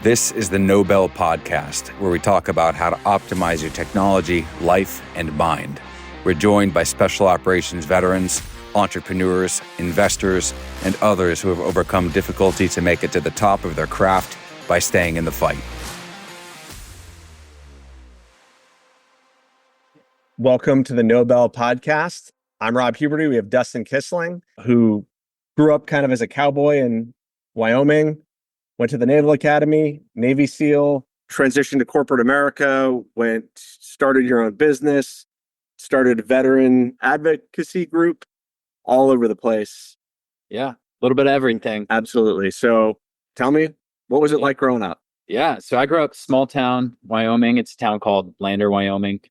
This is the Nobel Podcast, where we talk about how to optimize your technology, life, and mind. We're joined by special operations veterans, entrepreneurs, investors, and others who have overcome difficulty to make it to the top of their craft by staying in the fight. Welcome to the Nobel Podcast. I'm Rob Huberty. We have Dustin Kisling, who grew up kind of as a cowboy in Wyoming, went to the Naval Academy, Navy SEAL, transitioned to corporate America, started your own business, started a Veterans Advocacy Group, all over the place. Yeah, a little bit of everything. Absolutely. So tell me, what was it like growing up? Yeah, so I grew up small town, Wyoming. It's a town called Lander, Wyoming.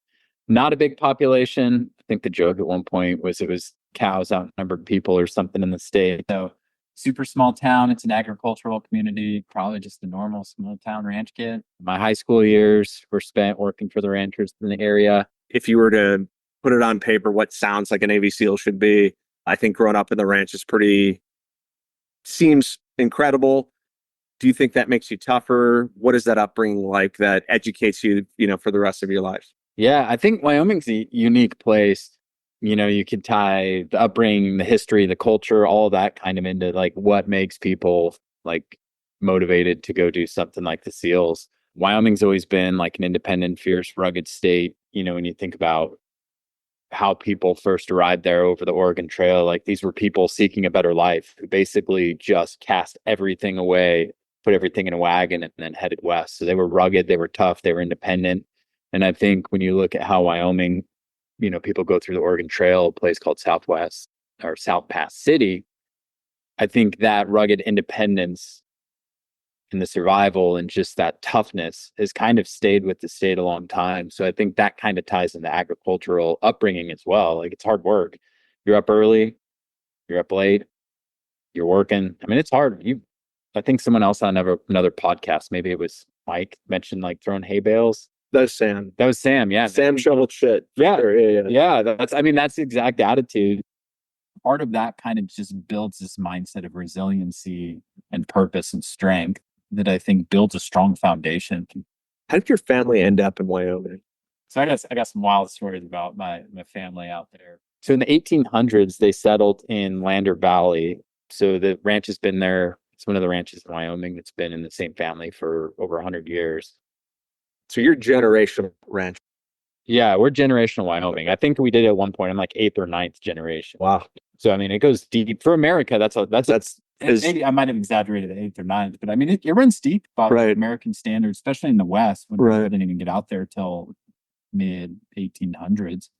Not a big population. I think the joke at one point was it was cows outnumbered people or something in the state. So super small town. It's an agricultural community, probably just a normal small town ranch kid. My high school years were spent working for the ranchers in the area. If you were to put it on paper, what sounds like a Navy SEAL should be, I think growing up in the ranch seems incredible. Do you think that makes you tougher? What is that upbringing like that educates you, for the rest of your life? Yeah, I think Wyoming's a unique place. You could tie the upbringing, the history, the culture, all that kind of into like what makes people like motivated to go do something like the SEALs. Wyoming's always been like an independent, fierce, rugged state. When you think about how people first arrived there over the Oregon Trail, like these were people seeking a better life who basically just cast everything away, put everything in a wagon and then headed west. So they were rugged, they were tough, they were independent. And I think when you look at how Wyoming, people go through the Oregon Trail, a place called South Pass City, I think that rugged independence and the survival and just that toughness has kind of stayed with the state a long time. So I think that kind of ties into agricultural upbringing as well. Like it's hard work. You're up early, you're up late, you're working. I mean, it's hard. I think someone else on another podcast, maybe it was Mike, mentioned like throwing hay bales. That was Sam. Yeah. Sam shoveled shit. Yeah. Sure. Yeah. That's the exact attitude. Part of that kind of just builds this mindset of resiliency and purpose and strength that I think builds a strong foundation. How did your family end up in Wyoming? So I got some wild stories about my family out there. So in the 1800s, they settled in Lander Valley. So the ranch has been there. It's one of the ranches in Wyoming that's been in the same family for over 100 years. So you're generational ranch. Yeah, we're generational Wyoming. I think we did it at one point. I'm like 8th or 9th generation. Wow. So I mean, it goes deep for America. Maybe I might have exaggerated the 8th or 9th, but I mean, it runs deep by American standards, especially in the West when we didn't even get out there till mid 1800s.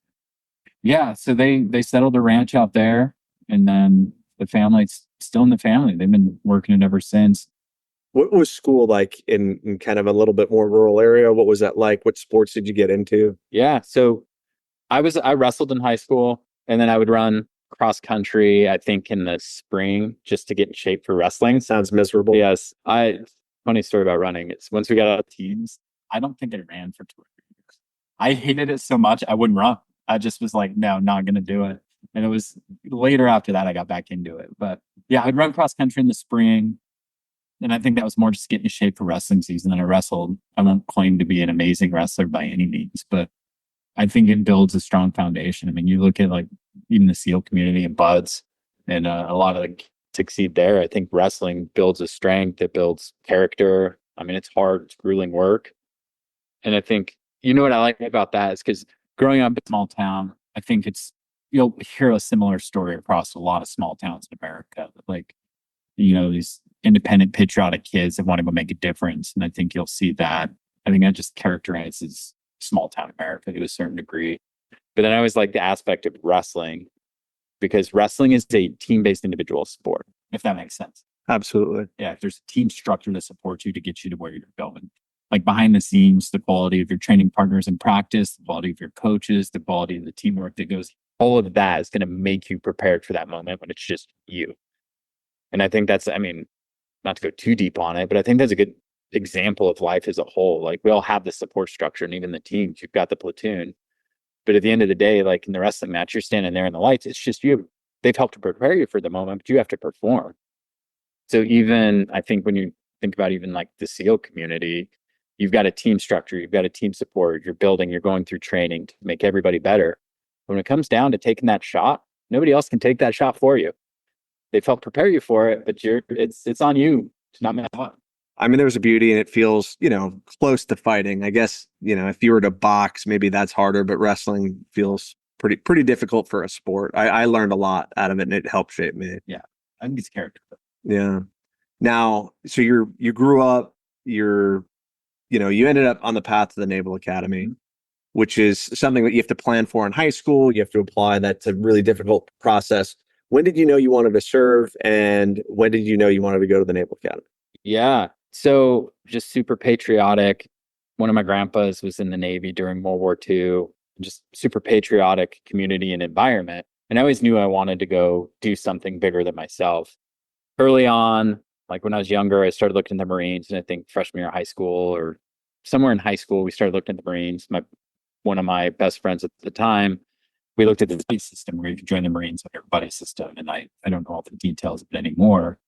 Yeah, so they settled a ranch out there, and then the family's still in the family. They've been working it ever since. What was school like in kind of a little bit more rural area? What was that like? What sports did you get into? Yeah, so I wrestled in high school, and then I would run cross country, I think in the spring, just to get in shape for wrestling. Sounds miserable. Yes. Funny story about running. It's once we got out of teams, I don't think I ran for 2 or 3 years. I hated it so much, I wouldn't run. I just was like, no, not going to do it. And it was later after that, I got back into it. But yeah, I'd run cross country in the spring. And I think that was more just getting in shape for wrestling season. And I wrestled. I won't claim to be an amazing wrestler by any means, but I think it builds a strong foundation. I mean, you look at like even the SEAL community and buds and a lot of the succeed there. I think wrestling builds a strength. It builds character. I mean, it's hard, it's grueling work. And I think, what I like about that is because growing up in a small town, I think you'll hear a similar story across a lot of small towns in America. Like, these independent, patriotic kids that want to go make a difference. And I think you'll see that. I think that just characterizes small town America to a certain degree. But then I always like the aspect of wrestling, because wrestling is a team-based individual sport, if that makes sense. Absolutely. Yeah, if there's a team structure to support you to get you to where you're going. Like behind the scenes, the quality of your training partners in practice, the quality of your coaches, the quality of the teamwork that goes, all of that is going to make you prepared for that moment when it's just you. And I think that's, not to go too deep on it, but I think that's a good example of life as a whole. Like we all have the support structure, and even the teams, you've got the platoon. But at the end of the day, like in the wrestling match, you're standing there in the lights. It's just you. They've helped to prepare you for the moment, but you have to perform. So even I think when you think about even like the SEAL community, you've got a team structure, you've got a team support, you're building, you're going through training to make everybody better. When it comes down to taking that shot, nobody else can take that shot for you. They've helped prepare you for it, but it's on you to not mess up. I mean, there's a beauty and it feels, close to fighting. I guess, if you were to box, maybe that's harder, but wrestling feels pretty difficult for a sport. I learned a lot out of it and it helped shape me. Yeah. I think it's character. Yeah. Now, so you grew up, you ended up on the path to the Naval Academy, which is something that you have to plan for in high school. You have to apply. That's a really difficult process. When did you know you wanted to serve, and when did you know you wanted to go to the Naval Academy? Yeah. So just super patriotic. One of my grandpas was in the Navy during World War II, just super patriotic community and environment. And I always knew I wanted to go do something bigger than myself. Early on, like when I was younger, I started looking at the Marines, and I think freshman year of high school or somewhere in high school, we started looking at the Marines. One of my best friends at the time, we looked at the space system where you could join the Marines with your buddy system. And I don't know all the details of it anymore.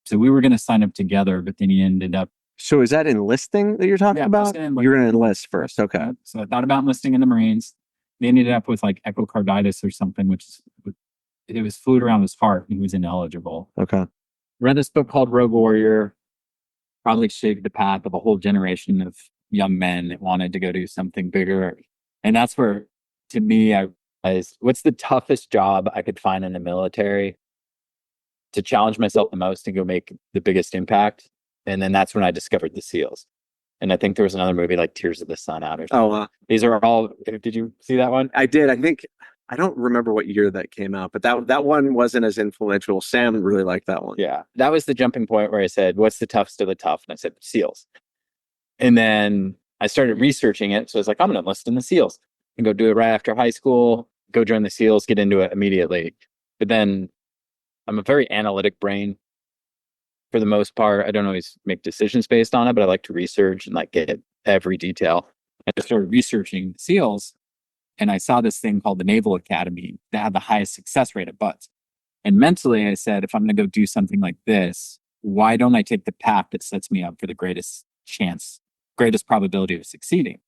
So we were going to sign up together, but then he ended up. So is that enlisting that you're talking about? You're going to enlist first. Okay. So I thought about enlisting in the Marines. They ended up with like echocarditis or something, which it was fluid around his heart and he was ineligible. Okay. Read this book called Rogue Warrior, probably shaped the path of a whole generation of young men that wanted to go do something bigger. And that's where, to me, I realized, what's the toughest job I could find in the military to challenge myself the most and go make the biggest impact? And then that's when I discovered the SEALs. And I think there was another movie like Tears of the Sun out or something. Oh, wow. These are all, did you see that one? I did. I don't remember what year that came out, but that one wasn't as influential. Sam really liked that one. Yeah. That was the jumping point where I said, what's the toughest of the tough? And I said, SEALs. And then I started researching it. So I was like, I'm going to enlist in the SEALs and go do it right after high school, go join the SEALs, get into it immediately. But then I'm a very analytic brain for the most part. I don't always make decisions based on it, but I like to research and like get every detail. I just started researching the SEALs, and I saw this thing called the Naval Academy that had the highest success rate at BUD/S. And mentally, I said, if I'm going to go do something like this, why don't I take the path that sets me up for the greatest chance, greatest probability of succeeding?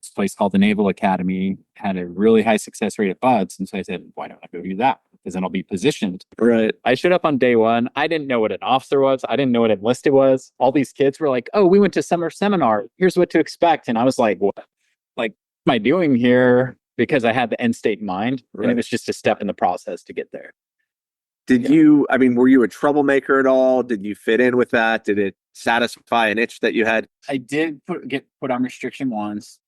This place called the Naval Academy had a really high success rate at BUD/S. And so I said, why don't I go do that? Because then I'll be positioned. Right. I showed up on day one. I didn't know what an officer was. I didn't know what enlisted was. All these kids were like, oh, we went to summer seminar. Here's what to expect. And I was like, what? Like, what am I doing here? Because I had the end state in mind. Right. And it was just a step in the process to get there. Were you a troublemaker at all? Did you fit in with that? Did it satisfy an itch that you had? I did get put on restriction once.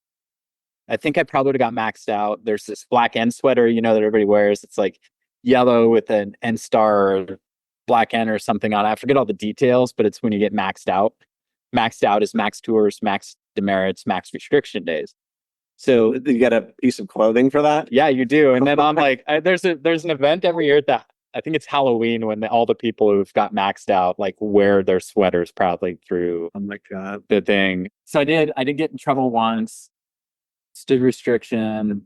I think I probably would have got maxed out. There's this black N sweater, that everybody wears. It's like yellow with an N star or black N or something on it. I forget all the details, but it's when you get maxed out. Maxed out is max tours, max demerits, max restriction days. So you get a piece of clothing for that? Yeah, you do. And then I'm like, there's an event every year that I think it's Halloween when all the people who've got maxed out like wear their sweaters proudly through. Oh my God. The thing. So I did get in trouble once. Stood restriction.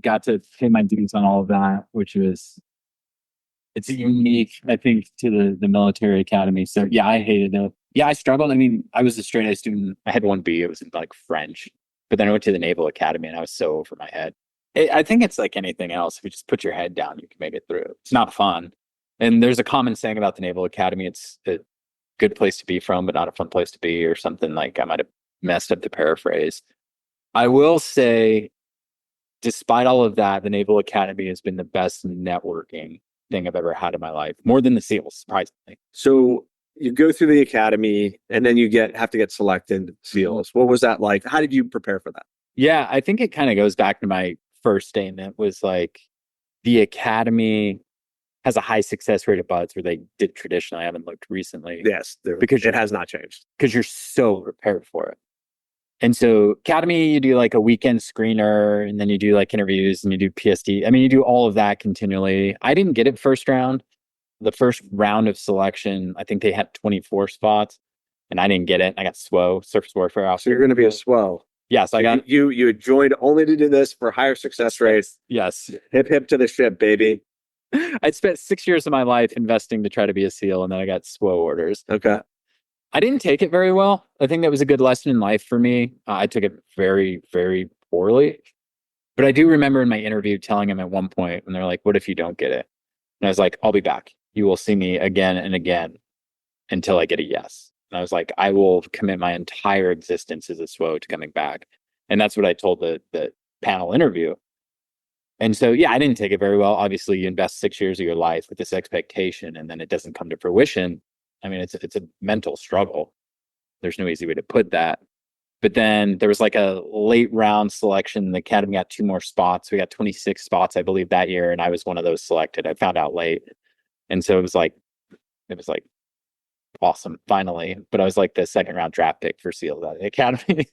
Got to pay my dues on all of that, it's unique, I think, to the military academy. So yeah, I hated it. Yeah, I struggled. I was a straight A student. I had 1B. It was in like French, but then I went to the Naval Academy and I was so over my head. I think it's like anything else. If you just put your head down, you can make it through. It's not fun. And there's a common saying about the Naval Academy. It's a good place to be from, but not a fun place to be, or something. Like, I might have messed up the paraphrase. I will say, despite all of that, the Naval Academy has been the best networking thing I've ever had in my life, more than the SEALs, surprisingly. So you go through the academy and then you have to get selected SEALs. What was that like? How did you prepare for that? Yeah, I think it kind of goes back to my first statement, was like, the academy has a high success rate at BUD/S, where they did traditionally. I haven't looked recently. Yes, because it has not changed. Because you're so prepared for it. And so academy, you do like a weekend screener, and then you do like interviews, and you do PSD. You do all of that continually. I didn't get it first round. The first round of selection, I think they had 24 spots, and I didn't get it. I got SWO, Surface Warfare Officer. So you're going to be a SWO. Yes, I got. You had joined only to do this for higher success rates. Yes. Hip hip to the ship, baby. I'd spent 6 years of my life investing to try to be a SEAL, and then I got SWO orders. Okay. I didn't take it very well. I think that was a good lesson in life for me. I took it very, very poorly. But I do remember in my interview telling him at one point when they're like, what if you don't get it? And I was like, I'll be back. You will see me again and again until I get a yes. And I was like, I will commit my entire existence as a SWO to coming back. And that's what I told the panel interview. And so, yeah, I didn't take it very well. Obviously, you invest 6 years of your life with this expectation and then it doesn't come to fruition. I mean, it's a mental struggle. There's no easy way to put that. But then there was like a late round selection. The academy got 2 more spots. We got 26 spots, I believe, that year. And I was one of those selected. I found out late. And so it was like awesome, finally. But I was like the second round draft pick for SEALs at the academy.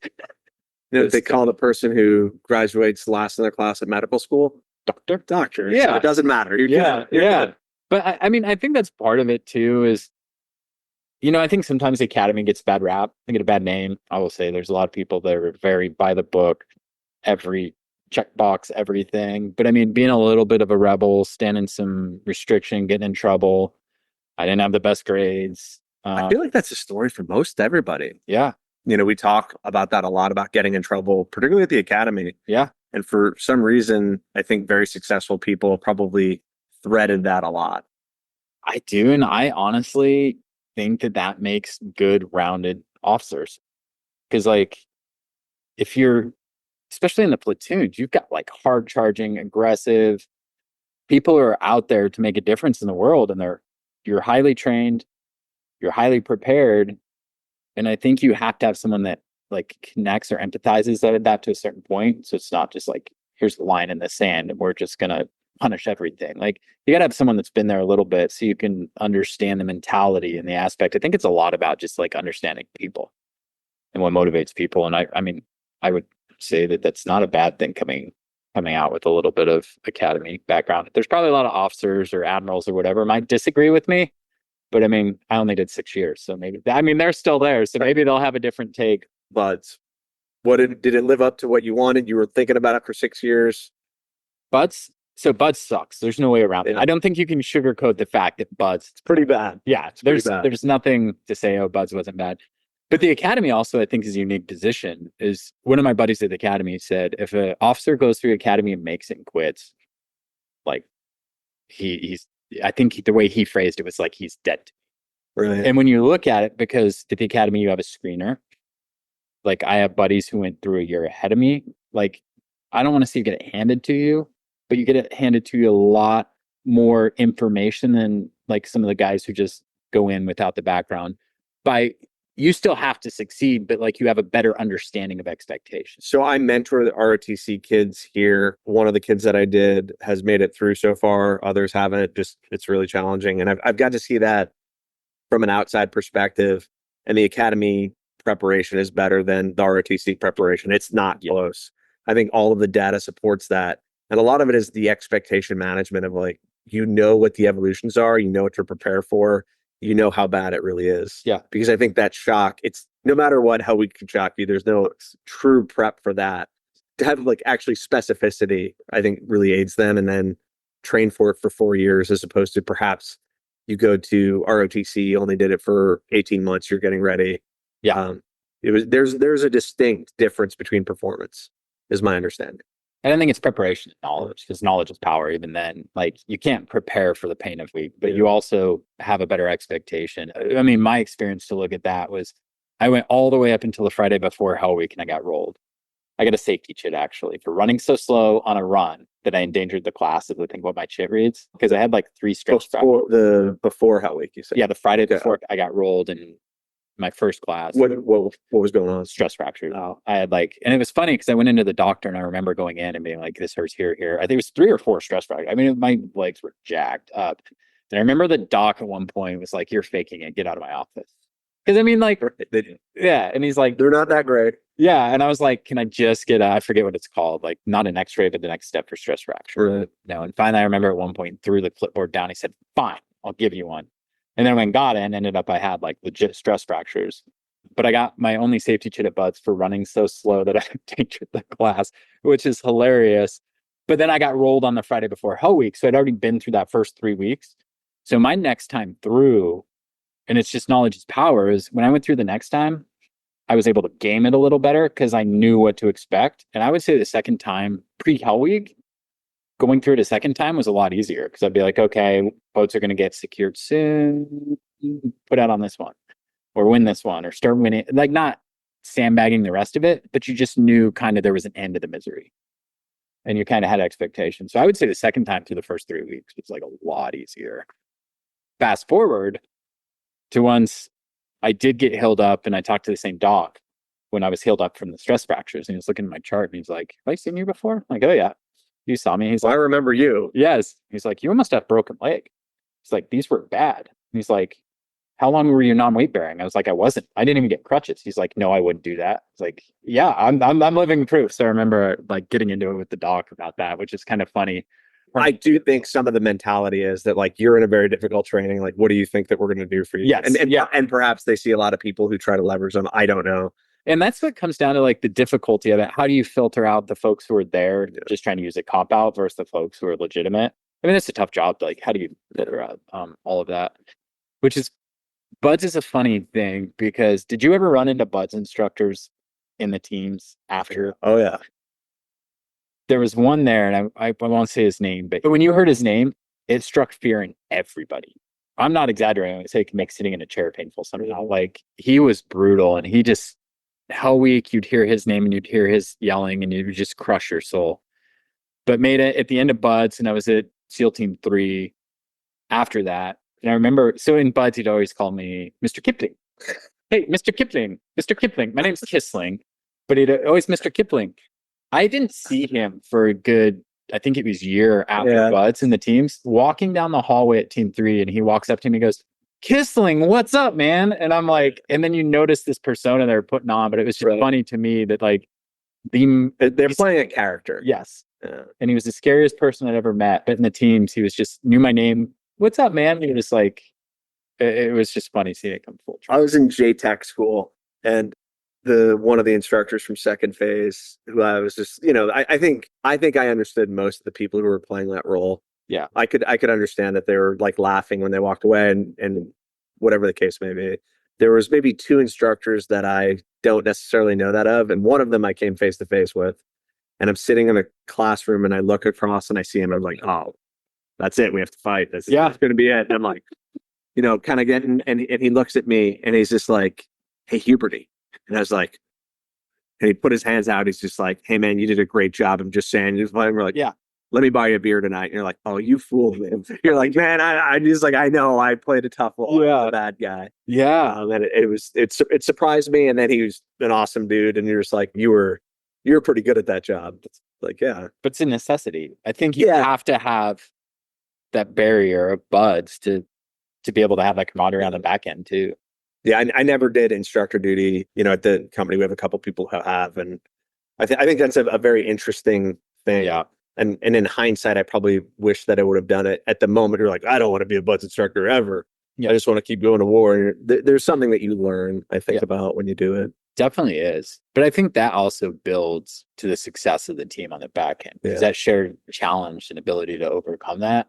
They call the person who graduates last in their class at medical school doctor. Yeah. So it doesn't matter. You're good. But I mean, I think that's part of it too is, I think sometimes the academy gets a bad rap. They get a bad name. I will say there's a lot of people that are very by the book, every checkbox, everything. But I mean, being a little bit of a rebel, standing some restriction, getting in trouble. I didn't have the best grades. I feel like that's a story for most everybody. Yeah. We talk about that a lot, about getting in trouble, particularly at the academy. Yeah. And for some reason, I think very successful people probably threaded that a lot. I do. And I honestly think that makes good rounded officers. Because like, if you're, especially in the platoons, you've got like hard charging, aggressive people who are out there to make a difference in the world. And you're highly trained, you're highly prepared. And I think you have to have someone that like connects or empathizes with that to a certain point. So it's not just like, here's the line in the sand and we're just going to punish everything. Like you got to have someone that's been there a little bit so you can understand the mentality and the aspect. I think it's a lot about just like understanding people and what motivates people. And I mean, I would say that that's not a bad thing coming out with a little bit of academy background. There's probably a lot of officers or admirals or whatever might disagree with me. But I mean, I only did 6 years, so maybe they're still there, so maybe they'll have a different take. Buds, did it live up to what you wanted? You were thinking about it for 6 years. Buds sucks. There's no way around it. I don't think you can sugarcoat the fact that Buds. It's pretty bad. Yeah, there's nothing to say. Oh, Buds wasn't bad. But the academy also, I think, is a unique position. Is one of my buddies at the academy said, if an officer goes through academy and makes it and quits, like he's. I think the way he phrased it was like he's dead. Right. And when you look at it, because at the academy you have a screener, like I have buddies who went through a year ahead of me. Like I don't want to see you get it handed to you, but you get it handed to you a lot more information than like some of the guys who just go in without the background. You still have to succeed, but like you have a better understanding of expectations. So I mentor the ROTC kids here. One of the kids that I did has made it through so far. Others haven't. It's really challenging. And I've got to see that from an outside perspective. And the academy preparation is better than the ROTC preparation. It's not close. I think all of the data supports that. And a lot of it is the expectation management of like, what the evolutions are, what to prepare for. How bad it really is. Yeah. Because I think that shock, it's no matter how we can shock you, there's no true prep for that. To have like actually specificity, I think really aids them, and then train for it for 4 years as opposed to perhaps you go to ROTC, you only did it for 18 months, you're getting ready. Yeah. There's a distinct difference between performance, is my understanding. And I think it's preparation and knowledge, because knowledge is power. Even then, like you can't prepare for the pain of week, but you also have a better expectation. I mean, my experience to look at that was I went all the way up until the Friday before Hell Week and I got rolled. I got a safety chit actually for running so slow on a run that I endangered the class if I think what my chit reads, because I had like 3 stretch before Hell Week, you said? Yeah, the Friday before I got rolled in my first class. What was going on? Stress fracture. I had and it was funny because I went into the doctor and I remember going in and being like, this hurts here. I think it was 3 or 4 stress fractures. I mean, my legs were jacked up. And I remember the doc at one point was like, you're faking it. Get out of my office. Because I mean, like, yeah. And he's like, they're not that great. Yeah. And I was like, can I just get I forget what it's called. Like not an x-ray, but the next step for stress fracture. Right. No. And finally, I remember at one point threw the clipboard down. He said, fine, I'll give you one. And then when I got in, ended up I had like legit stress fractures. But I got my only safety chit at Buds for running so slow that I endangered the class, which is hilarious. But then I got rolled on the Friday before Hell Week. So I'd already been through that first 3 weeks. So my next time through, and it's just knowledge is power, is when I went through the next time, I was able to game it a little better because I knew what to expect. And I would say the second time, pre-Hell Week, going through it a second time was a lot easier because I'd be like, okay, boats are going to get secured soon. Put out on this one or win this one or start winning. Like, not sandbagging the rest of it, but you just knew kind of there was an end to the misery and you kind of had expectations. So I would say the second time through the first 3 weeks was like a lot easier. Fast forward to once I did get healed up, and I talked to the same doc when I was healed up from the stress fractures, and he was looking at my chart and he's like, have I seen you before? I'm like, oh yeah, you saw me. He's Well, like, I remember you. yes. He's like, you must have broken leg. He's like, these were bad. And he's like, how long were you non-weight bearing? I was like, I wasn't. I didn't even get crutches. He's like, no, I wouldn't do that. It's like, yeah, I'm living proof. So I remember like getting into it with the doc about that, which is kind of funny. I do think some of the mentality is that like you're in a very difficult training. Like, what do you think that we're going to do for you? Yes. And perhaps they see a lot of people who try to leverage them. I don't know. And that's what comes down to like the difficulty of it. How do you filter out the folks who are there just trying to use a cop out versus the folks who are legitimate? I mean, it's a tough job. Like, how do you filter out all of that? Which is, Buds is a funny thing because did you ever run into Buds instructors in the teams after? Oh yeah. There was one there, and I won't say his name, but when you heard his name, it struck fear in everybody. I'm not exaggerating. I say it can make sitting in a chair painful somehow. Like, he was brutal, and he just, Hell Week, you'd hear his name and you'd hear his yelling, and you would just crush your soul. But made it at the end of Buds, and I was at SEAL Team 3 after that. And I remember, so in Buds, he'd always call me Mr. Kipling. Hey, Mr. Kipling, Mr. Kipling. My name's Kisling, but he'd always Mr. Kipling. I didn't see him for a good, I think it was year after Buds in the teams, walking down the hallway at Team 3, and he walks up to me and goes, Kisling, what's up, man? And I'm like, and then you notice this persona they're putting on, but it was just funny to me that like they're playing a character. Yes. And he was the scariest person I'd ever met. But in the teams, he was just knew my name. What's up, man? He was like, it was just funny seeing it come full. I was in JTech school, and one of the instructors from second phase, who I was just, I think I understood most of the people who were playing that role. Yeah. I could understand that they were like laughing when they walked away and whatever the case may be. There was maybe 2 instructors that I don't necessarily know that of. And one of them I came face to face with, and I'm sitting in a classroom and I look across and I see him. I'm like, oh, that's it. We have to fight. That's going to be it. And I'm like, kind of getting, and he looks at me and he's just like, hey, Huberty. And I was like, and he put his hands out. He's just like, hey, man, you did a great job. I'm just saying. And we're like, yeah, let me buy you a beer tonight. And you're like, oh, you fooled me. You're like, man, I just like, I know I played a tough role. Yeah. I'm a bad guy. Yeah. And it surprised me. And then he was an awesome dude. And you're just like, you're pretty good at that job. It's like, yeah. But it's a necessity. I think you have to have that barrier of Buds to be able to have that camaraderie on the back end too. Yeah, I never did instructor duty. At the company, we have a couple people who have, and I think that's a very interesting thing. Yeah. And in hindsight, I probably wish that I would have done it. At the moment, you're like, I don't want to be a Buds instructor ever. Yeah. I just want to keep going to war. And there's something that you learn, I think, about when you do it. Definitely is. But I think that also builds to the success of the team on the back end. Because that shared challenge and ability to overcome that.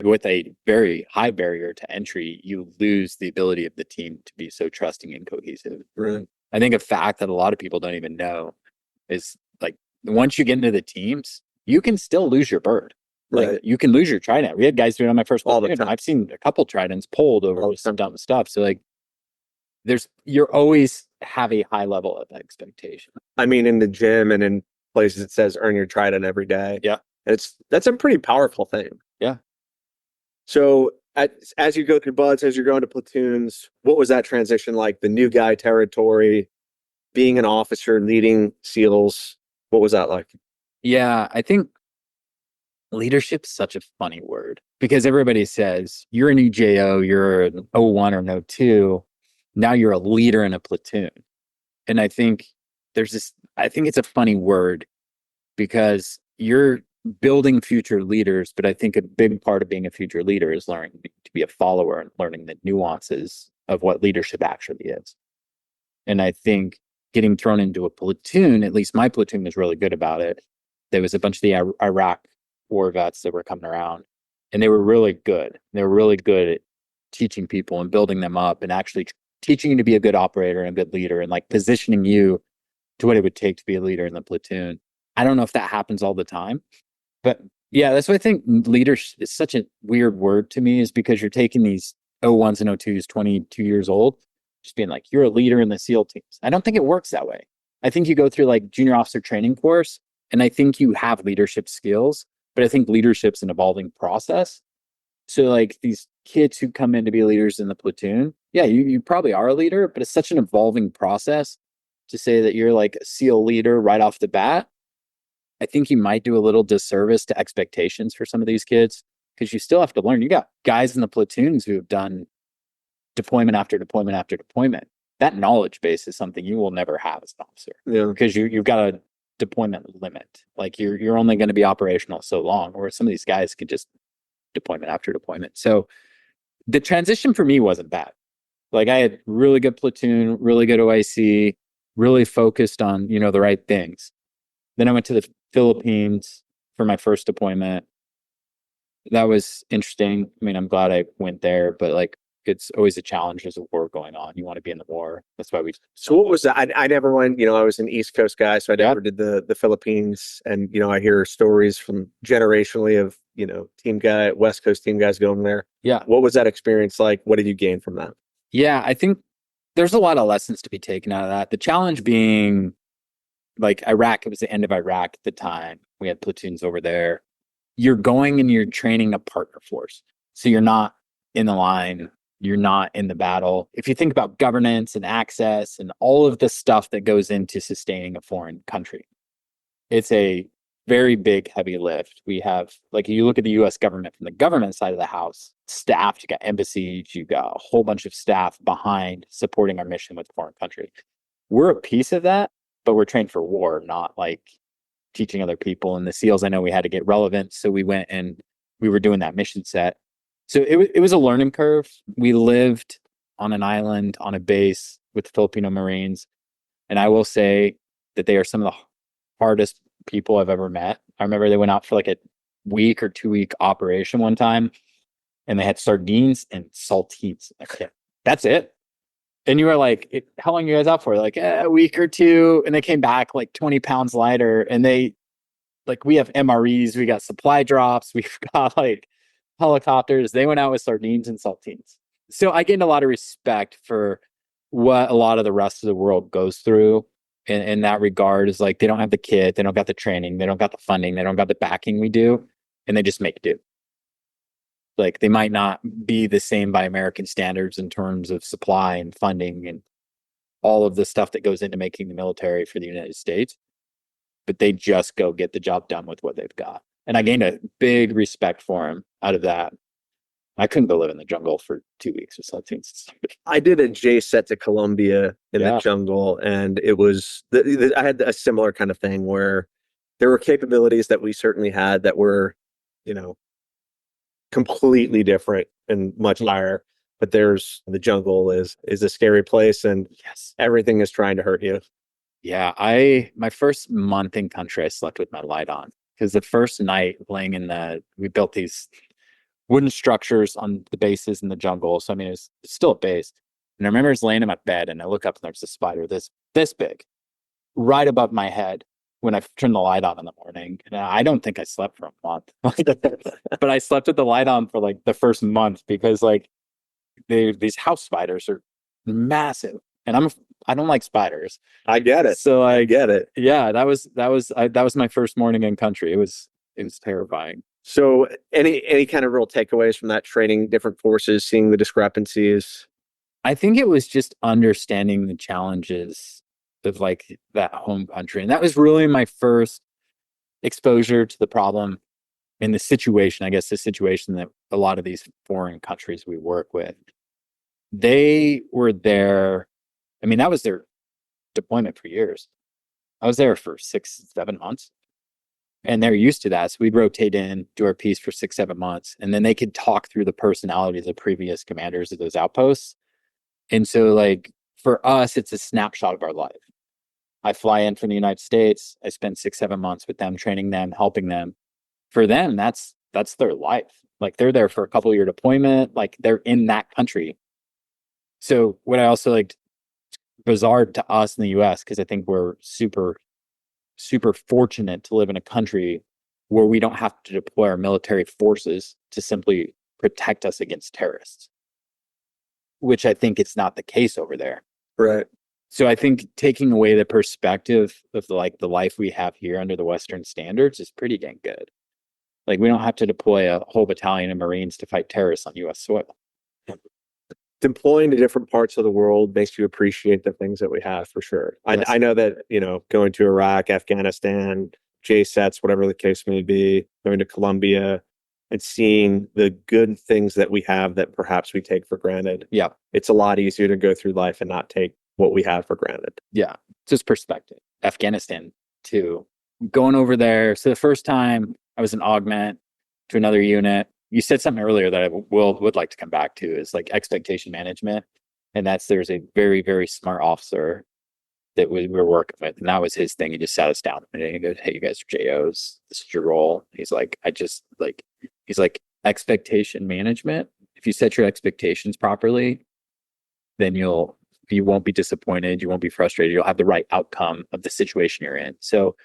With a very high barrier to entry, you lose the ability of the team to be so trusting and cohesive. Right. I think a fact that a lot of people don't even know is like, once you get into the teams, you can still lose your bird. Like, you can lose your trident. We had guys do it on my first all the time. I've seen a couple tridents pulled over some dumb stuff. So like, you're always have a high level of expectation. I mean, in the gym and in places it says earn your trident every day. Yeah. That's a pretty powerful thing. Yeah. So as you go through Buds, as you're going to platoons, what was that transition like? The new guy territory, being an officer, leading SEALs, what was that like? Yeah, I think leadership's such a funny word because everybody says you're an EJO, you're an O1 or an O2. Now you're a leader in a platoon. And I think I think it's a funny word because you're building future leaders, but I think a big part of being a future leader is learning to be a follower and learning the nuances of what leadership actually is. And I think getting thrown into a platoon, at least my platoon was really good about it. There was a bunch of the Iraq war vets that were coming around, and they were really good. They were really good at teaching people and building them up and actually teaching you to be a good operator and a good leader and like positioning you to what it would take to be a leader in the platoon. I don't know if that happens all the time, but yeah, that's why I think leadership is such a weird word to me, is because you're taking these O1s and O2s, 22 years old, just being like, you're a leader in the SEAL teams. I don't think it works that way. I think you go through like junior officer training course, and I think you have leadership skills, but I think leadership's an evolving process. So like these kids who come in to be leaders in the platoon, yeah, you probably are a leader, but it's such an evolving process to say that you're like a SEAL leader right off the bat. I think you might do a little disservice to expectations for some of these kids, because you still have to learn. You got guys in the platoons who have done deployment after deployment after deployment. That knowledge base is something you will never have as an officer, because you've got a deployment limit. Like you're only going to be operational so long, where some of these guys could just deployment after deployment. So the transition for me wasn't bad. Like I had really good platoon, really good OIC, really focused on, the right things. Then I went to the Philippines for my first deployment. That was interesting. I mean, I'm glad I went there, but like, it's always a challenge. There's a war going on. You want to be in the war. That's why we. So what was that? I never went, I was an East Coast guy, so I never did the Philippines. And, I hear stories from generationally of, West Coast team guys going there. Yeah. What was that experience like? What did you gain from that? Yeah, I think there's a lot of lessons to be taken out of that. The challenge being like Iraq, it was the end of Iraq at the time. We had platoons over there. You're going and you're training a partner force. So you're not in the line. You're not in the battle. If you think about governance and access and all of the stuff that goes into sustaining a foreign country, it's a very big, heavy lift. We have, like, you look at the US government from the government side of the house, staff, you got embassies, you got a whole bunch of staff behind supporting our mission with a foreign country. We're a piece of that, but we're trained for war, not like teaching other people. And the SEALs, I know we had to get relevant. So we went and we were doing that mission set. So it was a learning curve. We lived on an island on a base with the Filipino Marines. And I will say that they are some of the hardest people I've ever met. I remember they went out for like a week or 2 week operation one time, and they had sardines and saltines. Okay, that's it. And you were like, how long are you guys out for? Like a week or two. And they came back like 20 pounds lighter. And we have MREs, we got supply drops, we've got like helicopters. They went out with sardines and saltines. So I gained a lot of respect for what a lot of the rest of the world goes through in that regard. Is like, they don't have the kit, they don't got the training, they don't got the funding, they don't got the backing we do, and they just make do. Like, they might not be the same by American standards in terms of supply and funding and all of the stuff that goes into making the military for the United States, but they just go get the job done with what they've got. And I gained a big respect for him out of that. I couldn't go live in the jungle for 2 weeks or something. I did a J set to Colombia in the jungle, and it was, I had a similar kind of thing where there were capabilities that we certainly had that were, completely different and much higher. But the jungle is a scary place, and everything is trying to hurt you. Yeah, my first month in country, I slept with my light on, because the first night laying we built these wooden structures on the bases in the jungle. So, I mean, it's still a base. And I remember just laying in my bed, and I look up and there's a spider this big right above my head when I turned the light on in the morning. And I don't think I slept for a month, but I slept with the light on for like the first month, because like these house spiders are massive, and I don't like spiders. I get it. So I get it. Yeah, that was my first morning in country. It was terrifying. So any kind of real takeaways from that training different forces, seeing the discrepancies? I think it was just understanding the challenges of like that home country. And that was really my first exposure to the problem and the situation that a lot of these foreign countries we work with, they were there. I mean, that was their deployment for years. I was there for 6-7 months. And they're used to that. So we'd rotate in, do our piece for 6-7 months. And then they could talk through the personality of the previous commanders of those outposts. And so like for us, it's a snapshot of our life. I fly in from the United States. I spend 6-7 months with them, training them, helping them. For them, that's their life. Like they're there for a couple year deployment. Like they're in that country. So what I also like bizarre to us in the US, because I think we're super, super fortunate to live in a country where we don't have to deploy our military forces to simply protect us against terrorists, which I think it's not the case over there. Right. So I think taking away the perspective of the life we have here under the Western standards is pretty dang good. Like we don't have to deploy a whole battalion of Marines to fight terrorists on US soil. Deploying to different parts of the world makes you appreciate the things that we have for sure. Yes. I know that, going to Iraq, Afghanistan, JSETs, whatever the case may be, going to Colombia and seeing the good things that we have that perhaps we take for granted. Yeah. It's a lot easier to go through life and not take what we have for granted. Yeah. Just perspective. Afghanistan too. Going over there. So the first time I was an augment to another unit. You said something earlier that I would like to come back to is like expectation management. And there's a very, very smart officer that we were working with. And that was his thing. He just sat us down and he goes, hey, you guys are JOs. This is your role. He's like, expectation management. If you set your expectations properly, then you won't be disappointed. You won't be frustrated. You'll have the right outcome of the situation you're in. So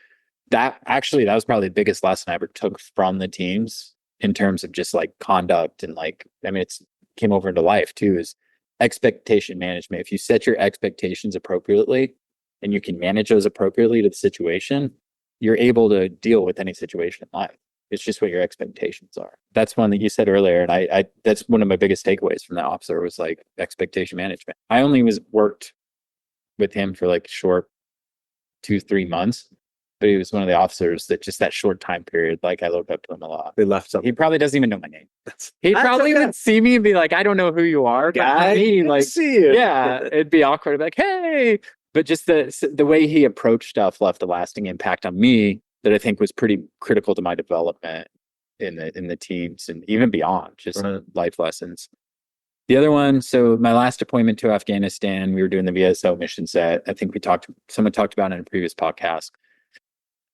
that was probably the biggest lesson I ever took from the teams in terms of just like conduct and it's came over into life too, is expectation management. If you set your expectations appropriately and you can manage those appropriately to the situation, you're able to deal with any situation in life. It's just what your expectations are. That's one that you said earlier. And I that's one of my biggest takeaways from that officer was like expectation management. I only worked with him for like short 2-3 months. But he was one of the officers that just that short time period, like I looked up to him a lot. They left something. He probably doesn't even know my name. He probably would see me and be like, I don't know who you are. Guy, see you. Yeah, it'd be awkward. I'd be like, hey. But just the way he approached stuff left a lasting impact on me that I think was pretty critical to my development in the teams and even beyond, just life lessons. The other one, so my last deployment to Afghanistan, we were doing the VSO mission set. I think someone talked about it in a previous podcast.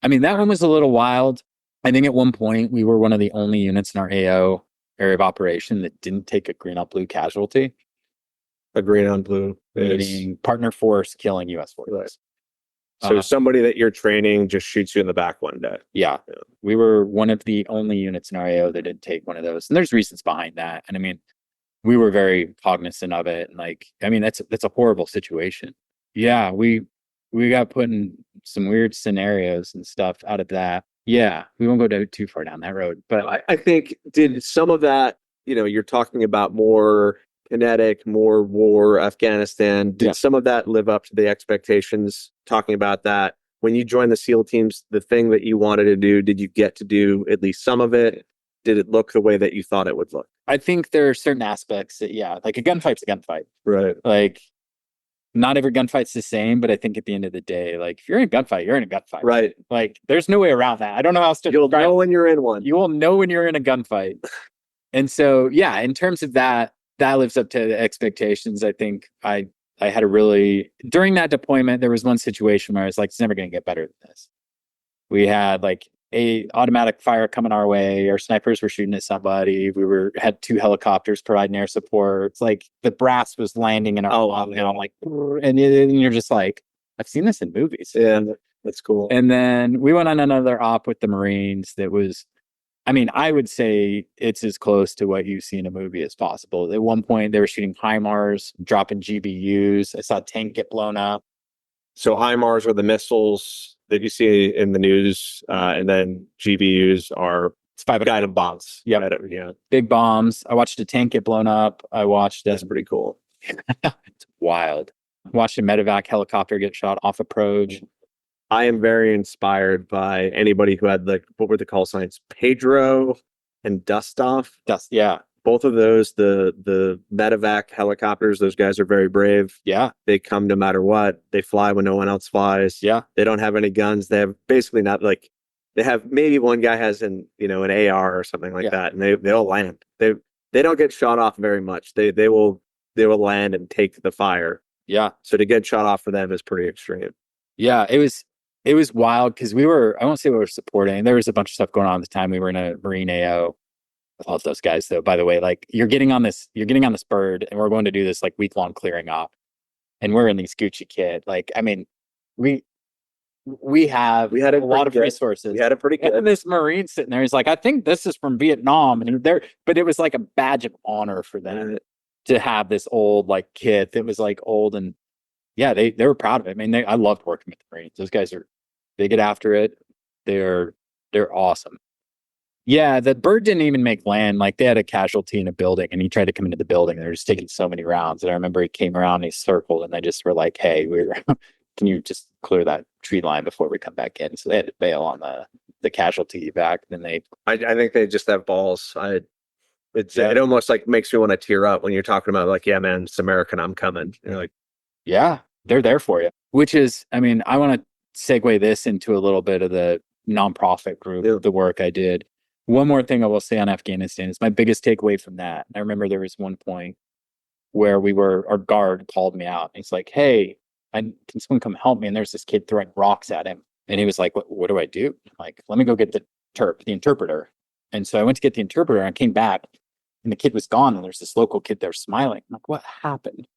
I mean, that one was a little wild. I think at one point we were one of the only units in our AO area of operation that didn't take a green on blue casualty. A green on blue meaning partner force killing US forces. Right. So somebody that you're training just shoots you in the back one day. Yeah. We were one of the only units in our AO that did take one of those. And there's reasons behind that. And I mean, we were very cognizant of it. And that's a horrible situation. Yeah, we got put in some weird scenarios and stuff out of that. Yeah, we won't go too far down that road. But I think, did some of that, you're talking about more kinetic, more war, Afghanistan. Did some of that live up to the expectations? Talking about that, when you joined the SEAL teams, the thing that you wanted to do, did you get to do at least some of it? Did it look the way that you thought it would look? I think there are certain aspects that, like a gunfight's a gunfight. Right. Like, not every gunfight's the same, but I think at the end of the day, like if you're in a gunfight, you're in a gunfight. Right. Like there's no way around that. I don't know how else to You'll know when you're in one. You will know when you're in a gunfight. And so, yeah, in terms of that lives up to the expectations. I think I had during that deployment, there was one situation where I was like, it's never going to get better than this. We had like a automatic fire coming our way. Our snipers were shooting at somebody. We had 2 helicopters providing air support. It's like the brass was landing in our and I'm like, and you're just like, I've seen this in movies. Yeah, that's cool. And then we went on another op with the Marines that was, I mean, I would say it's as close to what you see in a movie as possible. At one point, they were shooting HIMARS, dropping GBUs. I saw a tank get blown up. So HIMARS are the missiles that you see in the news, and then GBUs are guided bombs. Yeah, big bombs. I watched a tank get blown up. That's pretty cool. It's wild. I watched a medevac helicopter get shot off approach. I am very inspired by anybody who had what were the call signs? Pedro and Dustoff. Yeah. Both of those, the medevac helicopters, those guys are very brave. Yeah. They come no matter what. They fly when no one else flies. Yeah. They don't have any guns. They have basically they have maybe one guy has an AR or something like that, and they'll land. They don't get shot off very much. They will land and take the fire. Yeah. So to get shot off for them is pretty extreme. Yeah, it was wild because I won't say we were supporting. There was a bunch of stuff going on at the time. We were in a Marine AO. I love those guys though, by the way. Like you're getting on this bird and we're going to do this like week-long clearing op. And we're in these Gucci kit. Like, I mean, we had a lot of resources. We had a pretty good. And this Marine sitting there, he's like, I think this is from Vietnam. And but it was like a badge of honor for them to have this old like kit that was like old. And yeah, they were proud of it. I mean, I loved working with the Marines. Those guys they get after it. They're awesome. Yeah, the bird didn't even make land. Like they had a casualty in a building and he tried to come into the building. They were just taking so many rounds. And I remember he came around and he circled and they just were like, hey, can you just clear that tree line before we come back in? So they had to bail on the casualty back. Then I think they just have balls. It almost like makes me want to tear up when you're talking about like, yeah, man, it's American. I'm coming. You're like, yeah, they're there for you, which is, I mean, I want to segue this into a little bit of the nonprofit group, the work I did. One more thing I will say on Afghanistan is my biggest takeaway from that. I remember there was one point where our guard called me out. And he's like, hey, can someone come help me? And there's this kid throwing rocks at him. And he was like, what do I do? I'm like, let me go get the interpreter. And so I went to get the interpreter and I came back and the kid was gone. And there's this local kid there smiling. I'm like, what happened?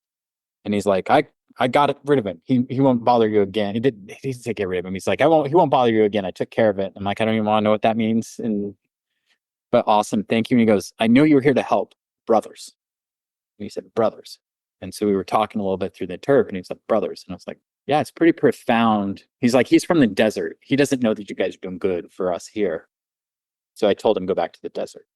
And he's like, I got rid of him. He won't bother you again. He didn't get rid of him. He's like, he won't bother you again. I took care of it. I'm like, I don't even want to know what that means. But awesome. Thank you. And he goes, I know you were here to help brothers. And he said, brothers. And so we were talking a little bit through the turf and he's like, brothers. And I was like, yeah, it's pretty profound. He's like, he's from the desert. He doesn't know that you guys are doing good for us here. So I told him, go back to the desert.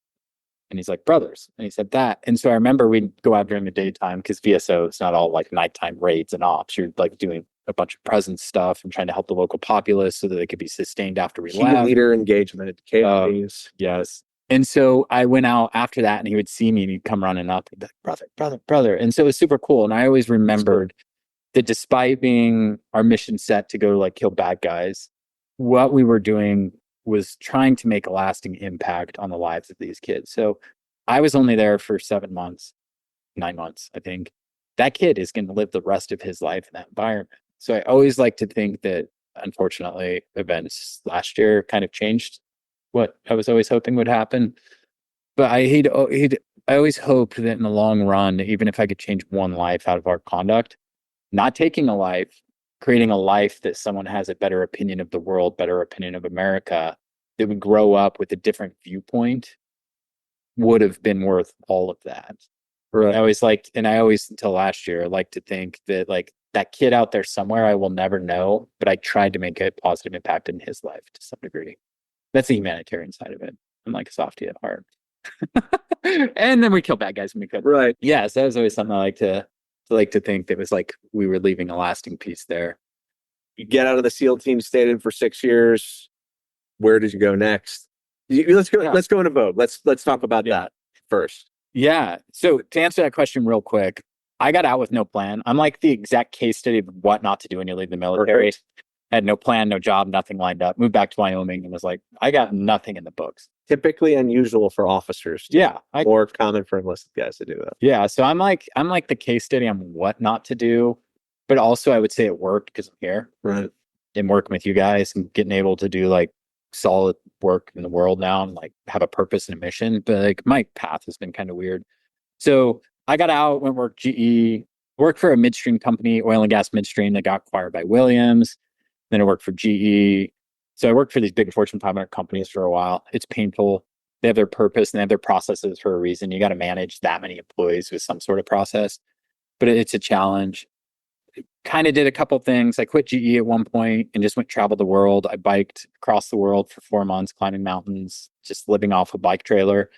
And he's like, brothers. And he said that. And so I remember we'd go out during the daytime because VSO, it's not all like nighttime raids and ops. You're like doing a bunch of presence stuff and trying to help the local populace so that they could be sustained after we left. Leader engagement, KFPs. Yes. And so I went out after that and he would see me and he'd come running up and be like, brother. And so it was super cool. And I always remembered that despite being our mission set to go like kill bad guys, what we were doing was trying to make a lasting impact on the lives of these kids. So I was only there for 9 months, I think. That kid is going to live the rest of his life in that environment. So I always like to think that, unfortunately, events last year kind of changed what I was always hoping would happen. But I always hoped that in the long run, even if I could change one life out of our conduct, not taking a life, creating a life that someone has a better opinion of the world, better opinion of America, that would grow up with a different viewpoint, would have been worth all of that. Right. I always until last year, liked to think that like that kid out there somewhere I will never know, but I tried to make a positive impact in his life to some degree. That's the humanitarian side of it. I'm like a softie at heart. And then we kill bad guys when we could. Right. Yeah. So that was always something I like to think that was like we were leaving a lasting piece there. You get out of the SEAL team, stayed in for 6 years. Where did you go next? Let's go into Vogue. Let's talk about that first. Yeah. So to answer that question real quick, I got out with no plan. I'm like the exact case study of what not to do when you leave the military. Perfect. I had no plan, no job, nothing lined up. Moved back to Wyoming and was like, I got nothing in the books. Typically unusual for officers. Yeah. More common for enlisted guys to do that. Yeah. So I'm like the case study on what not to do. But also I would say it worked because I'm here. Right. And working with you guys and getting able to do like solid work in the world now and like have a purpose and a mission. But like my path has been kind of weird. So I got out, went work GE, worked for a midstream company, oil and gas midstream that got acquired by Williams. Then I worked for GE. So I worked for these big Fortune 500 companies for a while. It's painful. They have their purpose and they have their processes for a reason. You got to manage that many employees with some sort of process, but it's a challenge. Kind of did a couple things. I quit GE at one point and just went travel the world. I biked across the world for 4 months, climbing mountains, just living off a bike trailer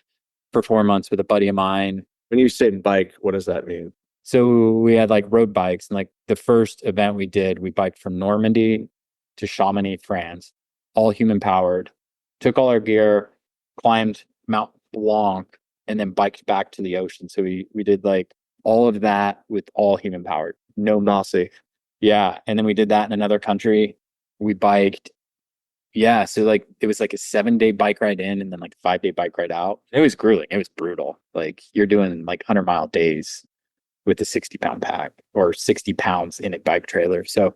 for 4 months with a buddy of mine. When you say bike, what does that mean? So we had like road bikes, and like the first event we did, we biked from Normandy to Chamonix, France, all human powered, took all our gear, climbed Mount Blanc, and then biked back to the ocean. So we did like all of that with all human powered. No Nazi. Yeah. And then we did that in another country. We biked. Yeah. So like it was like a 7-day bike ride in and then like a 5-day bike ride out. It was grueling. It was brutal. Like you're doing like 100-mile days with a 60-pound pack or 60 pounds in a bike trailer. So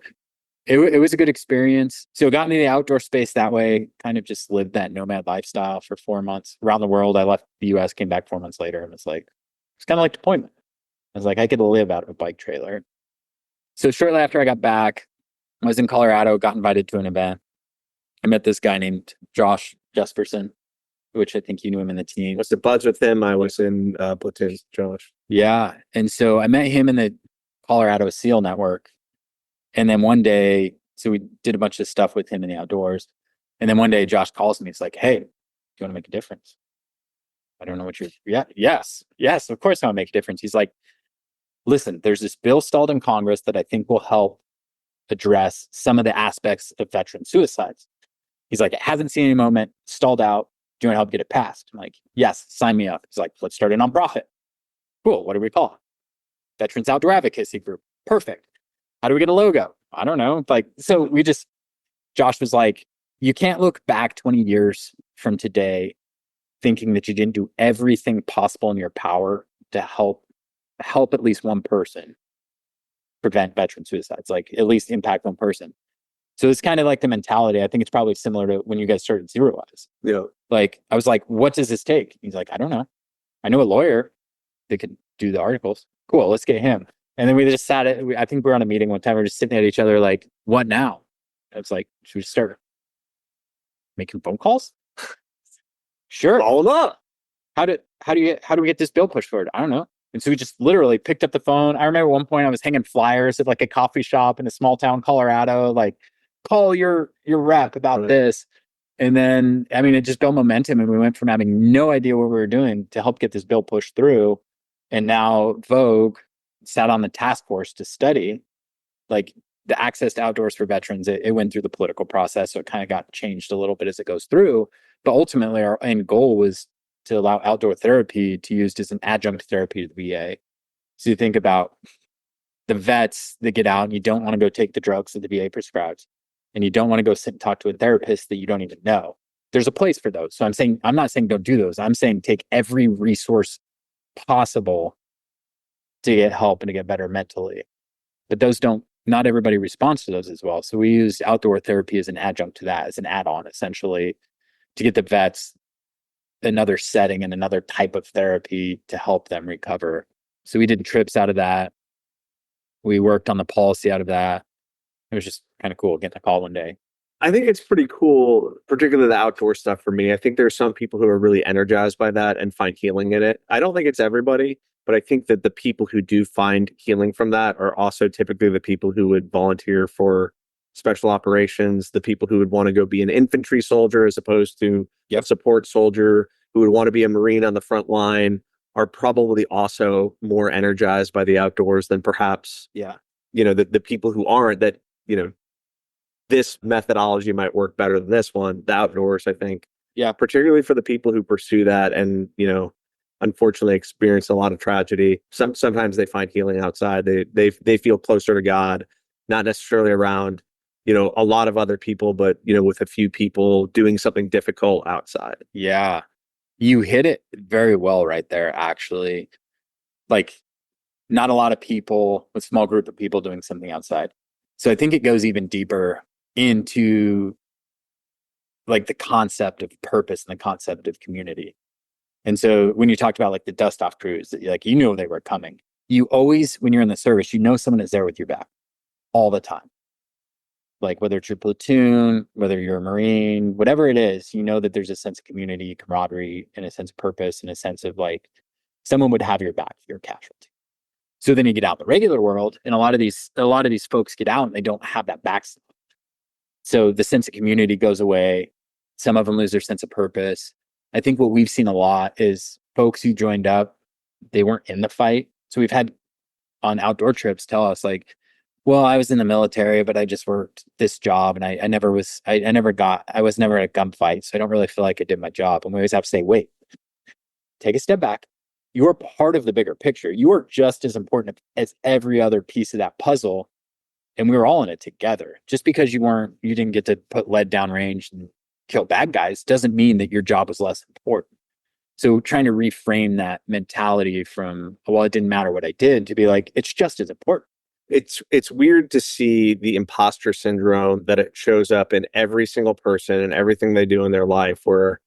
it was a good experience. So got into the outdoor space that way, kind of just lived that nomad lifestyle for 4 months around the world. I left the US, came back 4 months later, and it's kind of like deployment. I was like, I could live out of a bike trailer. So shortly after I got back, I was in Colorado, got invited to an event. I met this guy named Josh Jesperson, which I think you knew him in the team. Was the buds with him? I was in platoon, Josh. Yeah. And so I met him in the Colorado SEAL network. And then one day, so we did a bunch of stuff with him in the outdoors. And then one day Josh calls me. He's like, hey, do you want to make a difference? I don't know what yes, of course I want to make a difference. He's like, listen, there's this bill stalled in Congress that I think will help address some of the aspects of veteran suicides. He's like, it hasn't seen any moment, stalled out. Do you want to help get it passed? I'm like, yes, sign me up. He's like, let's start a nonprofit. Cool. What do we call it? Veterans Outdoor Advocacy Group. Perfect. How do we get a logo? I don't know. So Josh was like, you can't look back 20 years from today thinking that you didn't do everything possible in your power to help at least one person prevent veteran suicides, like at least impact one person. So it's kind of like the mentality. I think it's probably similar to when you guys started Zero Eyes. Yeah. Like, I was like, what does this take? He's like, I don't know. I know a lawyer that could do the articles. Cool, let's get him. And then we just I think we were on a meeting one time. We're just sitting at each other like, what now? I was like, should we start making phone calls? Sure. Follow up. How do we get this bill pushed forward? I don't know. And so we just literally picked up the phone. I remember one point I was hanging flyers at like a coffee shop in a small town, Colorado, like, call your rep about this. And then, I mean, it just built momentum, and we went from having no idea what we were doing to help get this bill pushed through. And now Vogue sat on the task force to study like the access to outdoors for veterans. It went through the political process, so it kind of got changed a little bit as it goes through. But ultimately, our end goal was to allow outdoor therapy to be used as an adjunct therapy to the VA. So you think about the vets that get out and you don't want to go take the drugs that the VA prescribes, and you don't want to go sit and talk to a therapist that you don't even know. There's a place for those. So I'm not saying don't do those. I'm saying take every resource possible to get help and to get better mentally. But not everybody responds to those as well. So we used outdoor therapy as an adjunct to that, as an add-on, essentially, to get the vets another setting and another type of therapy to help them recover. So we did trips out of that. We worked on the policy out of that. It was just kind of cool getting a call one day. I think it's pretty cool, particularly the outdoor stuff for me. I think there's some people who are really energized by that and find healing in it. I don't think it's everybody, but I think that the people who do find healing from that are also typically the people who would volunteer for special operations, the people who would want to go be an infantry soldier as opposed to a support soldier, who would want to be a Marine on the front line, are probably also more energized by the outdoors than perhaps, the people who aren't, that, this methodology might work better than this one, the outdoors, I think. Yeah, particularly for the people who pursue that and, unfortunately experience a lot of tragedy. Sometimes they find healing outside. They feel closer to God, not necessarily around, a lot of other people, but, with a few people doing something difficult outside. Yeah. You hit it very well right there, actually. Like, not a lot of people, a small group of people doing something outside. So I think it goes even deeper into like the concept of purpose and the concept of community. And so when you talked about like the dust off crews, like, you knew they were coming. You always, when you're in the service, someone is there with your back all the time. Like, whether it's your platoon, whether you're a Marine, whatever it is, that there's a sense of community, camaraderie, and a sense of purpose, and a sense of like someone would have your back if you're a casualty. So then you get out in the regular world, and a lot of these folks get out and they don't have that backstop. So the sense of community goes away. Some of them lose their sense of purpose. I think what we've seen a lot is folks who joined up, they weren't in the fight. So we've had on outdoor trips tell us like, well, I was in the military, but I just worked this job, and I was never in a gunfight. So I don't really feel like I did my job. And we always have to say, wait, take a step back. You're part of the bigger picture. You are just as important as every other piece of that puzzle. And we were all in it together. Just because you didn't get to put lead down range and kill bad guys doesn't mean that your job was less important. So trying to reframe that mentality from, well, it didn't matter what I did, to be like, it's just as important. it's weird to see the imposter syndrome that it shows up in every single person and everything they do in their life, where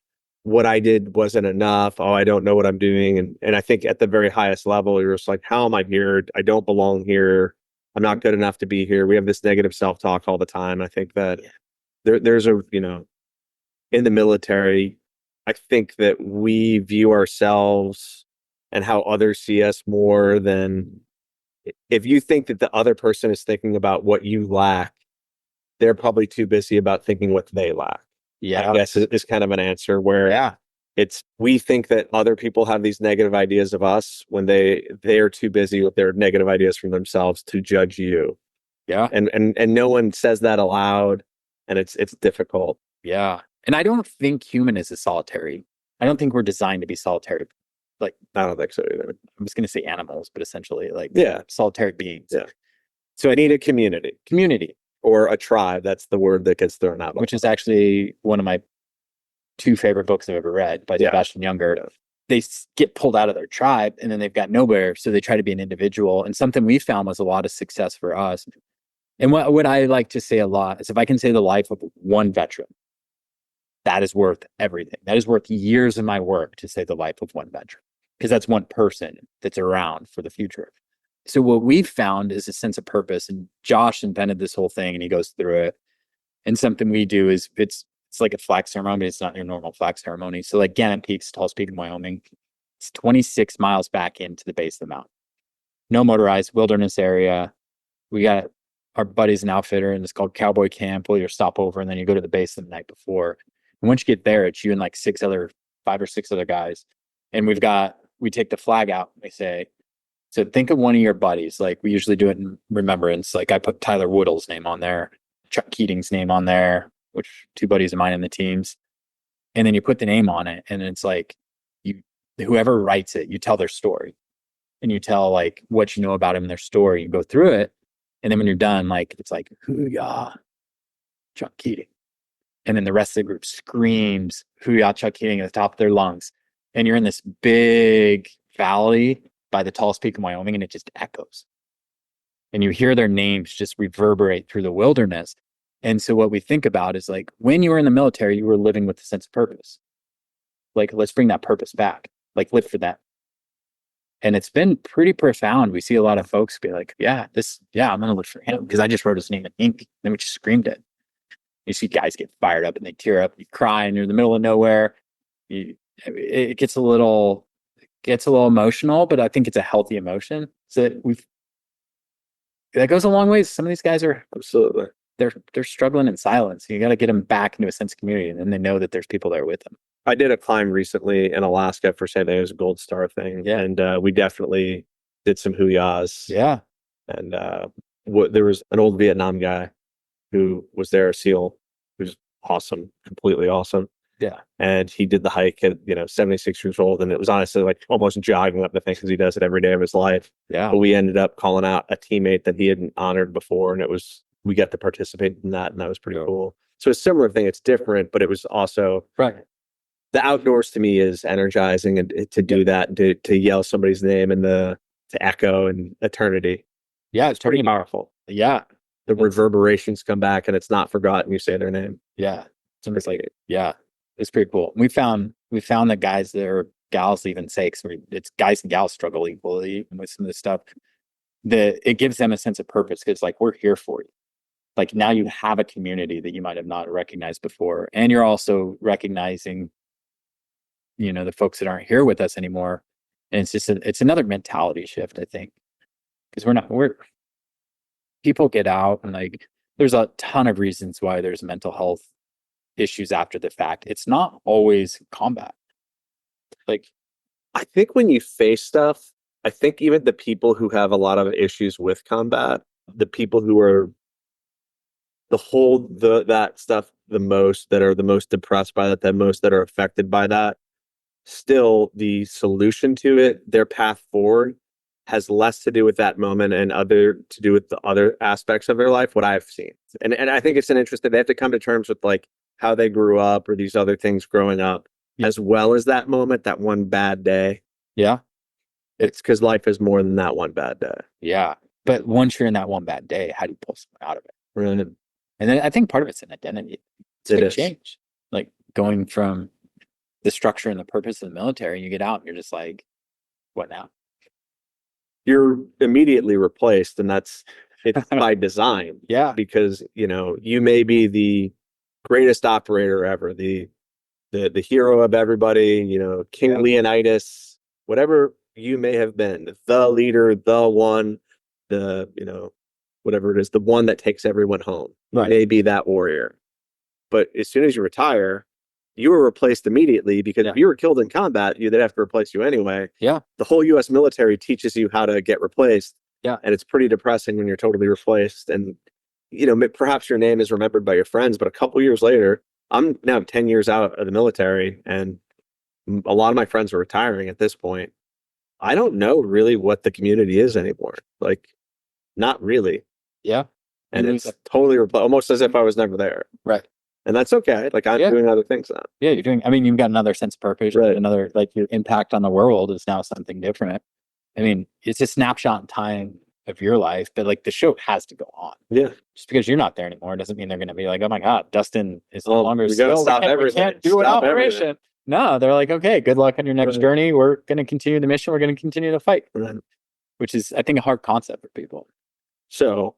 what I did wasn't enough. Oh, I don't know what I'm doing. And I think at the very highest level, you're just like, how am I here? I don't belong here. I'm not good enough to be here. We have this negative self-talk all the time. I think that there's a, in the military, I think that we view ourselves and how others see us more than, if you think that the other person is thinking about what you lack, they're probably too busy about thinking what they lack. Yeah. I guess is kind of an answer where we think that other people have these negative ideas of us when they are too busy with their negative ideas from themselves to judge you. Yeah. And no one says that aloud, and it's difficult. Yeah. And I don't think human is a solitary. I don't think we're designed to be solitary. Like, I don't think so either. I was going to say animals, but essentially solitary beings. Yeah. So I need a community or a tribe. That's the word that gets thrown out. Which is actually one of my 2 favorite books I've ever read by Sebastian Younger. Yeah. They get pulled out of their tribe and then they've got nowhere. So they try to be an individual. And something we found was a lot of success for us. And what I like to say a lot is, if I can say the life of one veteran, that is worth everything. That is worth years of my work to say the life of one veteran, because that's one person that's around for the future. So what we've found is a sense of purpose. And Josh invented this whole thing and he goes through it. And something we do is it's like a flag ceremony, but it's not your normal flag ceremony. So like Gannett Peak's tallest peak in Wyoming, it's 26 miles back into the base of the mountain. No motorized, wilderness area. We got our buddies and outfitter, and it's called Cowboy Camp. Well, you stop over and then you go to the base the night before. And once you get there, it's you and like 5 or 6 other guys. And we take the flag out. We say, so think of one of your buddies. Like, we usually do it in remembrance. Like, I put Tyler Woodall's name on there, Chuck Keating's name on there, which 2 buddies of mine in the teams. And then you put the name on it. And it's like, whoever writes it, you tell their story. And you tell like what you know about them and their story. You go through it. And then when you're done, like, it's like, hoo-yah, Chuck Keating. And then the rest of the group screams, hoo-yah, Chuck Keating, at the top of their lungs. And you're in this big valley by the tallest peak in Wyoming, and it just echoes. And you hear their names just reverberate through the wilderness. And so what we think about is, like, when you were in the military, you were living with a sense of purpose. Like, let's bring that purpose back. Like, live for that. And it's been pretty profound. We see a lot of folks be like, I'm going to live for him because I just wrote his name in ink. Then we just screamed it. You see guys get fired up and they tear up, you cry, and you're in the middle of nowhere. It gets a little emotional, but I think it's a healthy emotion. So that goes a long way. Some of these guys are absolutely, they're struggling in silence. You got to get them back into a sense of community, and then they know that there's people there with them. I did a climb recently in Alaska for St. It was a Gold Star thing. Yeah. And we definitely did some hoo-yahs. Yeah. And there was an old Vietnam guy who was there, a SEAL, who's awesome, completely awesome. Yeah. And he did the hike at 76 years old, and it was honestly like almost jogging up the thing because he does it every day of his life. Yeah. But we ended up calling out a teammate that he hadn't honored before, and we got to participate in that, and that was pretty cool. So it's a similar thing. It's different, but it was also right. The outdoors to me is energizing, and to do that, and to yell somebody's name and to echo in eternity. Yeah, it's pretty powerful. Yeah. The reverberations come back and it's not forgotten. You say their name. Yeah. It's like, it's pretty cool. We found that guys or gals even say, it's guys and gals struggle equally with some of this stuff. It gives them a sense of purpose because, like, we're here for you. Like, now you have a community that you might have not recognized before. And you're also recognizing, the folks that aren't here with us anymore. And it's just, it's another mentality shift, I think. Because people get out and, like, there's a ton of reasons why there's mental health issues after the fact. It's not always combat. Like, I think when you face stuff, I think even the people who have a lot of issues with combat, the people who are that stuff the most, that are the most depressed by that, that are affected by that, still the solution to it, their path forward, has less to do with that moment and to do with the other aspects of their life, what I've seen. And I think it's an interesting, they have to come to terms with, like, how they grew up or these other things growing up, as well as that moment, that one bad day. Yeah. It's because life is more than that one bad day. Yeah. But once you're in that one bad day, how do you pull someone out of it? Right. And then I think part of it's an identity. It's a big change. Like going from the structure and the purpose of the military, you get out and you're just like, what now? You're immediately replaced, and it's by design. Yeah. Because, you may be the greatest operator ever, the hero of everybody, King Leonidas, whatever you may have been, the leader, the one, whatever it is, the one that takes everyone home. Right. You may be that warrior. But as soon as you retire, you were replaced immediately, because if you were killed in combat, they'd have to replace you anyway. Yeah. The whole U.S. military teaches you how to get replaced. Yeah. And it's pretty depressing when you're totally replaced. And, perhaps your name is remembered by your friends, but a couple years later, I'm now 10 years out of the military, and a lot of my friends are retiring at this point. I don't know really what the community is anymore. Like, not really. Yeah. And it's totally almost as if I was never there. Right. And that's okay. Like, I'm doing other things now. Yeah, you've got another sense of purpose. Right. Another, like, your impact on the world is now something different. I mean, it's a snapshot in time of your life, but like the show has to go on. Yeah. Just because you're not there anymore doesn't mean they're going to be like, oh my God, Dustin is no longer still. Stop everything. We can't do an operation. Everything. No, they're like, okay, good luck on your next journey. We're going to continue the mission. We're going to continue to fight. Right. Which is, I think, a hard concept for people. So,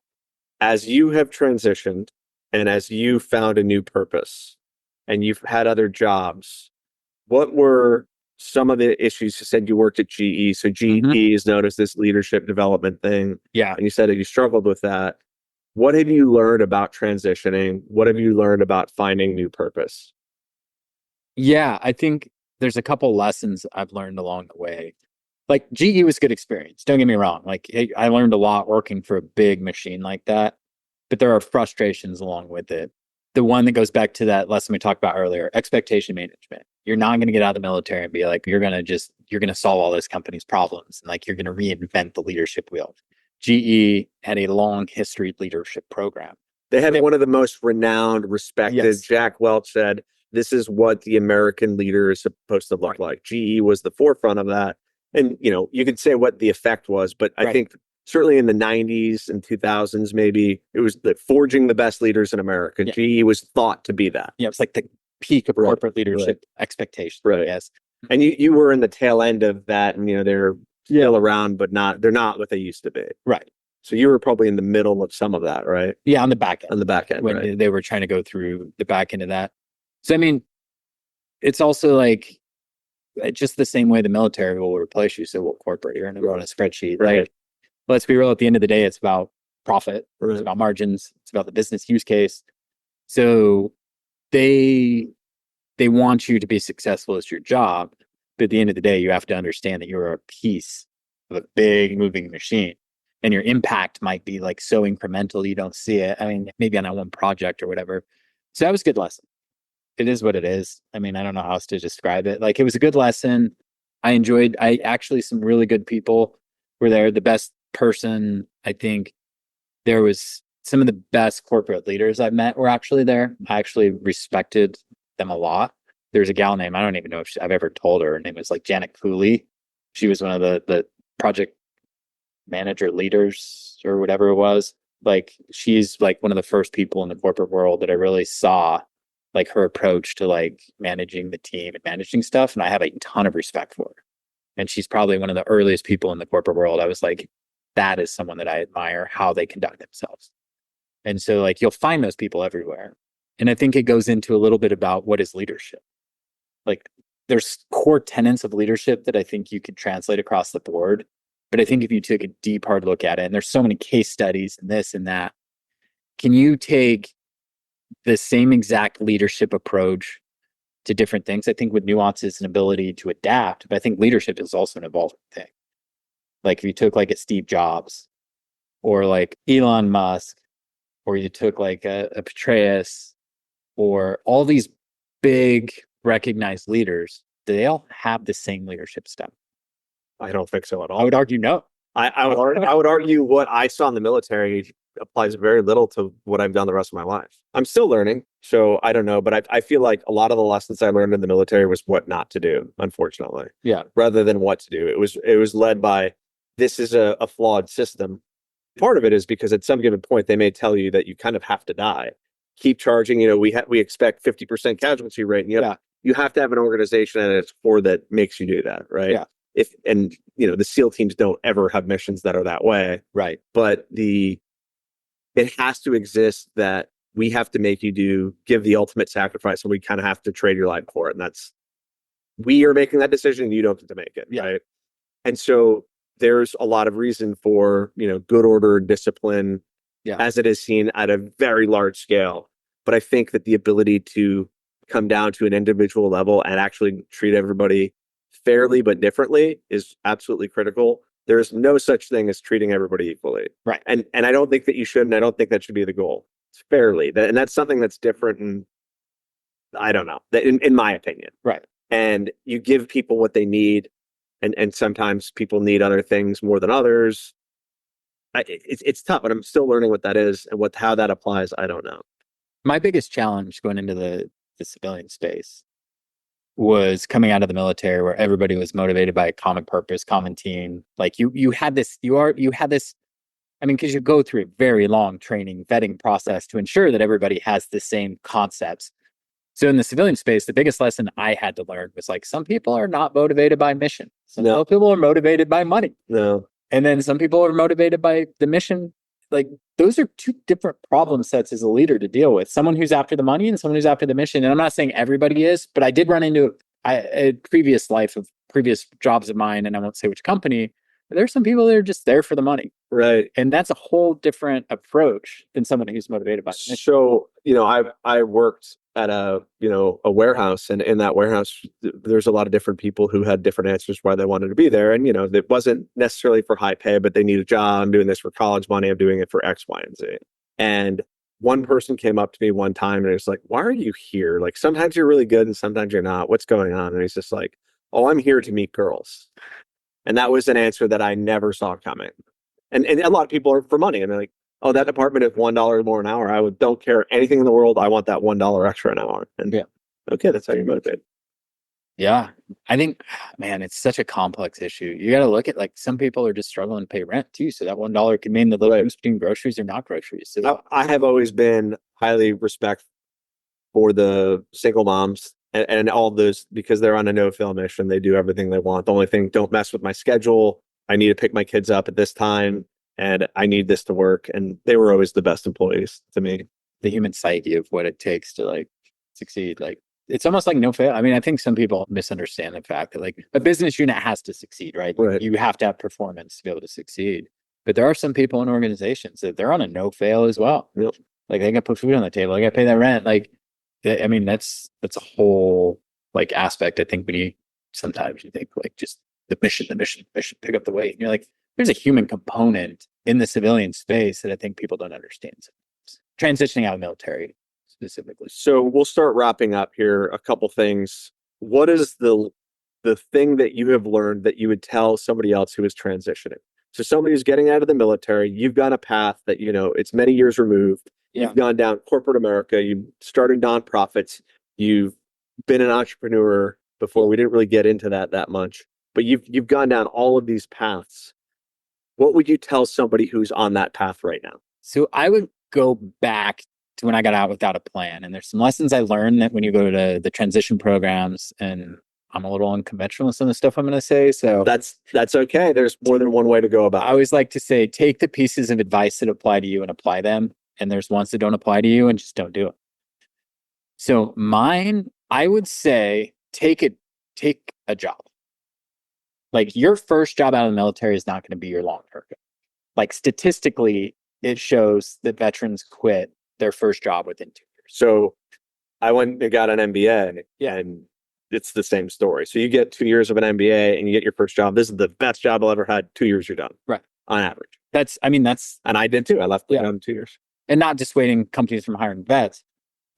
as you have transitioned, and as you found a new purpose, and you've had other jobs, what were some of the issues? You said you worked at GE. So GE is known as this leadership development thing. Yeah. And you said that you struggled with that. What have you learned about transitioning? What have you learned about finding new purpose? Yeah, I think there's a couple lessons I've learned along the way. Like, GE was good experience. Don't get me wrong. Like, I learned a lot working for a big machine like that, but there are frustrations along with it. The one that goes back to that lesson we talked about earlier, expectation management. You're not going to get out of the military and be like, you're going to solve all this company's problems. And like, you're going to reinvent the leadership wheel. GE had a long history leadership program. They had one of the most renowned, respected. Yes. Jack Welch said, this is what the American leader is supposed to look like. GE was the forefront of that. And, you could say what the effect was, but I think certainly in the 90s and 2000s, maybe it was forging the best leaders in America. GE was thought to be that. Yeah, it's like the peak of corporate leadership expectations. Right. Yes. And you were in the tail end of that, and they're still around, but they're not what they used to be. Right. So you were probably in the middle of some of that, right? Yeah, on the back end. On the back end, when they were trying to go through the back end of that. So I mean, it's also like just the same way the military will replace you, so will corporate. You're going to go on a spreadsheet. Right. Like, let's be real, at the end of the day, it's about profit. Right. It's about margins. It's about the business use case. So they want you to be successful as your job, but at the end of the day, you have to understand that you're a piece of a big moving machine, and your impact might be like so incremental you don't see it. I mean, maybe on that one project or whatever. So that was a good lesson. It is what it is. I mean, I don't know how else to describe it. Like, it was a good lesson. I actually, some really good people were there. The best person, I think, there was some of the best corporate leaders I've met were actually there. I actually respected them a lot. There's a gal named, I don't even know if I've ever told her name was like Janet Cooley. She was one of the project manager leaders or whatever it was. Like, she's like one of the first people in the corporate world that I really saw, like, her approach to like managing the team and managing stuff. And I have a ton of respect for her. And she's probably one of the earliest people in the corporate world. I was like, that is someone that I admire, how they conduct themselves. And so like, you'll find those people everywhere. And I think it goes into a little bit about what is leadership. Like, there's core tenets of leadership that I think you could translate across the board. But I think if you took a deep, hard look at it, and there's so many case studies and this and that, can you take the same exact leadership approach to different things? I think with nuances and ability to adapt, but I think leadership is also an evolving thing. Like, if you took like a Steve Jobs or like Elon Musk, or you took like a Petraeus, or all these big recognized leaders, do they all have the same leadership style? I don't think so at all. I would argue no. I would argue what I saw in the military applies very little to what I've done the rest of my life. I'm still learning, so I don't know, but I feel like a lot of the lessons I learned in the military was what not to do, unfortunately. Yeah. Rather than what to do. It was led by, this is a flawed system. part of it is because at some given point, they may tell you that you kind of have to die. Keep charging. We expect 50% casualty rate. And you have to have an organization at its core that makes you do that, right? Yeah. The SEAL teams don't ever have missions that are that way. Right. But it has to exist that we have to make you give the ultimate sacrifice, and we kind of have to trade your life for it. And we are making that decision, and you don't get to make it. Yeah. Right. And so there's a lot of reason for, good order and discipline as it is seen at a very large scale. But I think that the ability to come down to an individual level and actually treat everybody fairly but differently is absolutely critical. There is no such thing as treating everybody equally. Right. And I don't think that you should, and I don't think that should be the goal. It's fairly. And that's something that's different, and I don't know, in my opinion. Right. And you give people what they need, and sometimes people need other things more than others. It's tough, and I'm still learning what that is and how that applies. I don't know. My biggest challenge going into the civilian space was coming out of the military, where everybody was motivated by a common purpose, common team. Like you had this, I mean, because you go through a very long training vetting process to ensure that everybody has the same concepts. So in the civilian space, the biggest lesson I had to learn was like, some people are not motivated by mission. Some people are motivated by money. No. And then some people are motivated by the mission. Like, those are two different problem sets as a leader to deal with. Someone who's after the money and someone who's after the mission. And I'm not saying everybody is, but I did run into a previous jobs of mine, and I won't say which company. There's some people that are just there for the money. Right. And that's a whole different approach than someone who's motivated by the mission. So, I worked at a warehouse, and in that warehouse, there's a lot of different people who had different answers why they wanted to be there. And, it wasn't necessarily for high pay, but they need a job. I'm doing this for college money. I'm doing it for X, Y, and Z. And one person came up to me one time and he was like, "Why are you here? Like, sometimes you're really good and sometimes you're not. What's going on?" And he's just like, "Oh, I'm here to meet girls." And that was an answer that I never saw coming. And a lot of people are for money. And they're like, "Oh, that department is $1 more an hour. Don't care anything in the world. I want that $1 extra an hour." And okay, that's how you're motivated. Yeah. I think, man, it's such a complex issue. You got to look at, like, some people are just struggling to pay rent too. So that $1 can mean the difference between groceries or not groceries. So I have always been highly respectful for the single moms and all of those, because they're on a no-fail mission. They do everything they want. The only thing, don't mess with my schedule. I need to pick my kids up at this time, and I need this to work. And they were always the best employees to me. The human psyche of what it takes to, like, succeed, like, it's almost like no fail. I mean, I think some people misunderstand the fact that, like, a business unit has to succeed, right? You have to have performance to be able to succeed. But there are some people in organizations that they're on a no fail as well. Yep. Like, they got to put food on the table. They got to pay that rent. Like, I mean, that's a whole, like, aspect. I think sometimes you think, like, just the mission, pick up the weight. And you're like, there's a human component in the civilian space that I think people don't understand. Transitioning out of the military specifically. So we'll start wrapping up here. A couple things. What is the thing that you have learned that you would tell somebody else who is transitioning? So somebody who's getting out of the military, you've gone a path that, it's many years removed. Yeah. You've gone down corporate America. You started nonprofits. You've been an entrepreneur before. We didn't really get into that much, but you've gone down all of these paths. What would you tell somebody who's on that path right now? So I would go back to when I got out without a plan. And there's some lessons I learned that when you go to the transition programs, and I'm a little unconventional in some of the stuff I'm going to say. So that's okay. There's more than one way to go about it. I always like to say, take the pieces of advice that apply to you and apply them. And there's ones that don't apply to you and just don't do it. So mine, I would say, take a job. Like, your first job out of the military is not going to be your long-term job. Like, statistically, it shows that veterans quit their first job within 2 years. So I went and got an MBA, and it's the same story. So you get 2 years of an MBA and you get your first job. This is the best job I'll ever had. 2 years, you're done. Right. On average. And I did too. I left in 2 years. And not dissuading companies from hiring vets.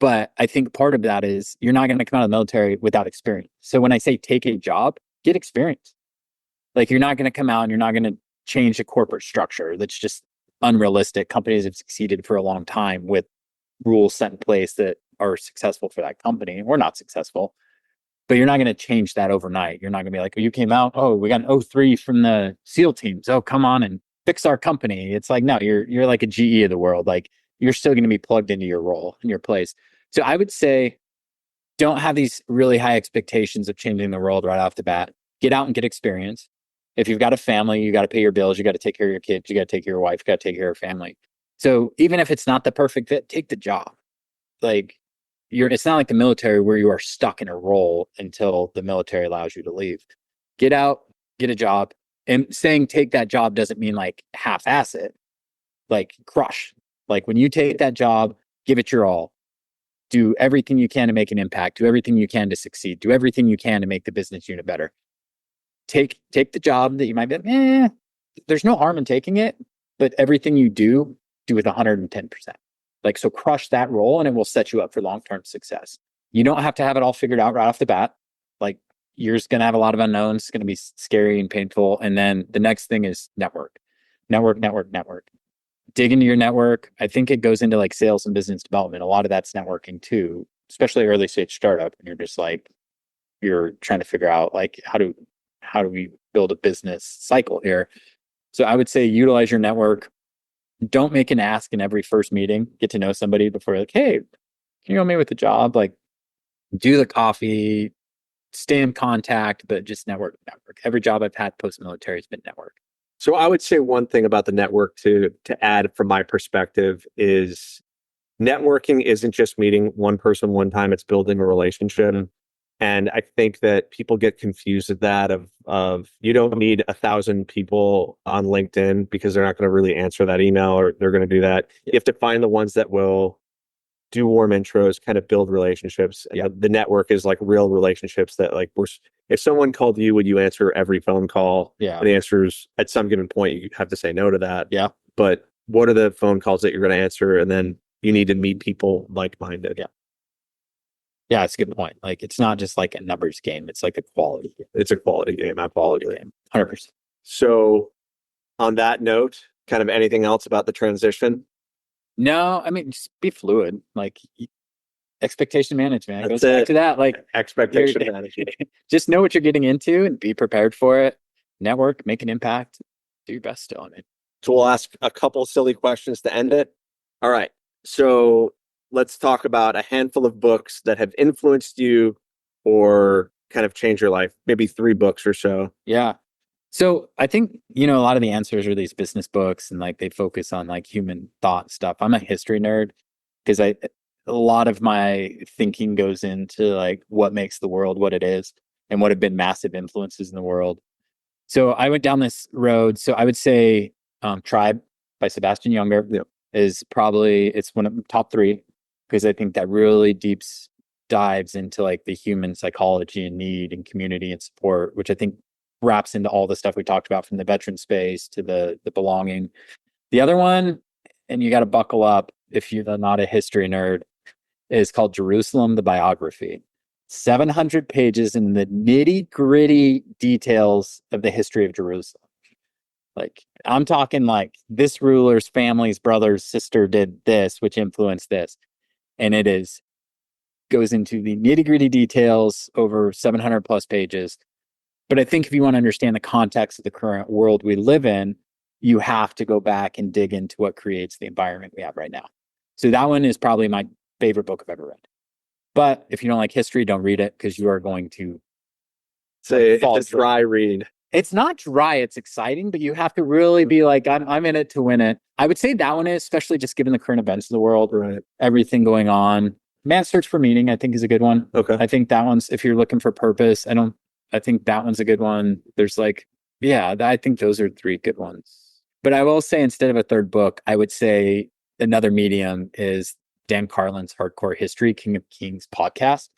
But I think part of that is you're not going to come out of the military without experience. So when I say take a job, get experience. Like, you're not going to come out and you're not going to change a corporate structure that's just unrealistic. Companies have succeeded for a long time with rules set in place that are successful for that company or not successful. But you're not going to change that overnight. You're not going to be like, oh, you came out, oh, we got an 03 from the SEAL teams. Oh, come on and fix our company. It's like, no, you're like a GE of the world. Like you're still going to be plugged into your role in your place. So I would say don't have these really high expectations of changing the world right off the bat. Get out and get experience. If you've got a family, you got to pay your bills, you got to take care of your kids, you got to take care of your wife, you got to take care of your family. So even if it's not the perfect fit, take the job. Like it's not like the military where you are stuck in a role until the military allows you to leave. Get out, get a job. And saying take that job doesn't mean like half-ass it, like crush. Like when you take that job, give it your all. Do everything you can to make an impact. Do everything you can to succeed. Do everything you can to make the business unit better. Take the job that you might be like, there's no harm in taking it, but everything you do with 110%. Like, so crush that role and it will set you up for long-term success. You don't have to have it all figured out right off the bat. Like you're just going to have a lot of unknowns. It's going to be scary and painful. And then the next thing is network. Dig into your network. I think it goes into like sales and business development. A lot of that's networking too, especially early stage startup. And you're just like, you're trying to figure out like, how do we build a business cycle here? So I would say utilize your network. Don't make an ask in every first meeting. Get to know somebody before like, hey, can you help me with the job? Like do the coffee, stay in contact, but just network. Every job I've had post-military has been network. So I would say one thing about the network to add from my perspective is networking isn't just meeting one person one time, it's building a relationship. Mm-hmm. And I think that people get confused at that of you don't need 1,000 people on LinkedIn because they're not going to really answer that email or they're going to do that. You have to find the ones that will do warm intros, kind of build relationships. Yeah. The network is like real relationships that like if someone called you, would you answer every phone call? Yeah. And the answer is at some given point, you have to say no to that. Yeah. But what are the phone calls that you're going to answer? And then you need to meet people like-minded. Yeah. Yeah, it's a good point. Like, it's not just like a numbers game. It's like a quality game. It's a quality game. Absolutely. 100%. So on that note, kind of anything else about the transition? No, I mean, just be fluid. Like expectation management. It goes That's back to that. Like expectation management. Just know what you're getting into and be prepared for it. Network, make an impact. Do your best still. I mean. So we'll ask a couple silly questions to end it. All right. So let's talk about a handful of books that have influenced you or kind of changed your life. Maybe 3 books or so. Yeah. So I think, a lot of the answers are these business books and like they focus on like human thought stuff. I'm a history nerd because a lot of my thinking goes into like what makes the world what it is and what have been massive influences in the world. So I went down this road. So I would say Tribe by Sebastian Junger is probably, it's one of the top 3 because I think that really dives into like the human psychology and need and community and support, which I think wraps into all the stuff we talked about from the veteran space to the belonging. The other one, and you got to buckle up if you're not a history nerd, is called Jerusalem, the Biography. 700 pages in the nitty gritty details of the history of Jerusalem. Like I'm talking like this ruler's family's brother's sister did this, which influenced this. And goes into the nitty gritty details over 700 plus pages. But I think if you want to understand the context of the current world we live in, you have to go back and dig into what creates the environment we have right now. So that one is probably my favorite book I've ever read. But if you don't like history, don't read it because you are going to say it's a dry read. It's not dry, it's exciting, but you have to really be like, I'm in it to win it. I would say that one is, especially just given the current events of the world, right? Everything Everything going on. Man's Search for Meaning, I think, is a good one. Okay. I think that one's, if you're looking for purpose, I think that one's a good one. There's like, I think those are 3 good ones. But I will say, instead of a 3rd book, I would say another medium is Dan Carlin's Hardcore History, King of Kings podcast.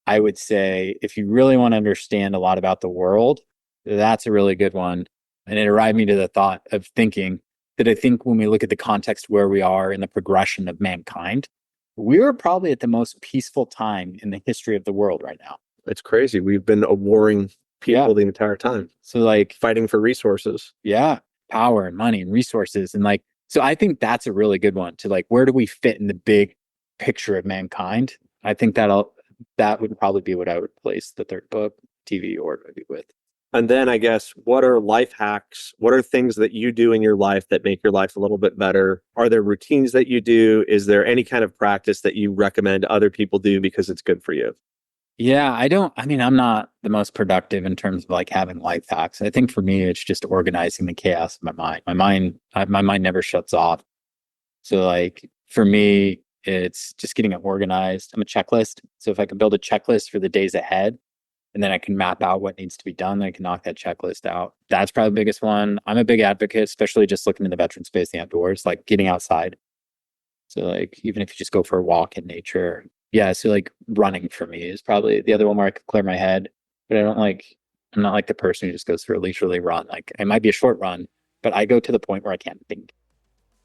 I would say if you really want to understand a lot about the world, that's a really good one. And it arrived me to the thought of thinking that I think when we look at the context where we are in the progression of mankind, we're probably at the most peaceful time in the history of the world right now. It's crazy. We've been a warring people the entire time. So like fighting for resources. Yeah. Power and money and resources. And like, so I think that's a really good one to like, where do we fit in the big picture of mankind? I think that would probably be what I would replace the 3rd book, TV or movie with. And then I guess, what are life hacks? What are things that you do in your life that make your life a little bit better? Are there routines that you do? Is there any kind of practice that you recommend other people do because it's good for you? Yeah, I'm not the most productive in terms of like having life hacks. I think for me, it's just organizing the chaos of my mind. My mind never shuts off. So like for me, it's just getting it organized. I'm a checklist. So if I can build a checklist for the days ahead, and then I can map out what needs to be done, then I can knock that checklist out. That's probably the biggest one. I'm a big advocate, especially just looking in the veteran space, the outdoors, like getting outside. So like, even if you just go for a walk in nature. Yeah. So like running for me is probably the other one where I could clear my head, but I'm not like the person who just goes for a leisurely run. Like it might be a short run, but I go to the point where I can't think.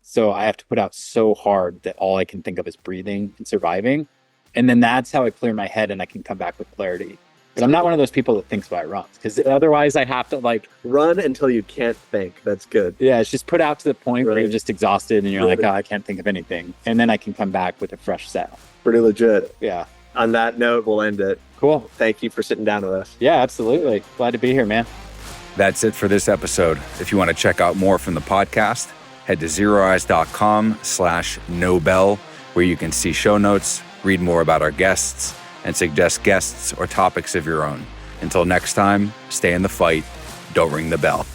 So I have to put out so hard that all I can think of is breathing and surviving. And then that's how I clear my head and I can come back with clarity. But I'm not one of those people that thinks about runs, because otherwise I have to like run until you can't think. That's good. Yeah, it's just put out to the point Right. where you're just exhausted and you're Right. like, oh, I can't think of anything. And then I can come back with a fresh set. Pretty legit. Yeah. On that note, we'll end it. Cool. Thank you for sitting down with us. Yeah, absolutely. Glad to be here, man. That's it for this episode. If you want to check out more from the podcast, head to zeroeyes.com/nobel, where you can see show notes, read more about our guests, and suggest guests or topics of your own. Until next time, stay in the fight. Don't ring the bell.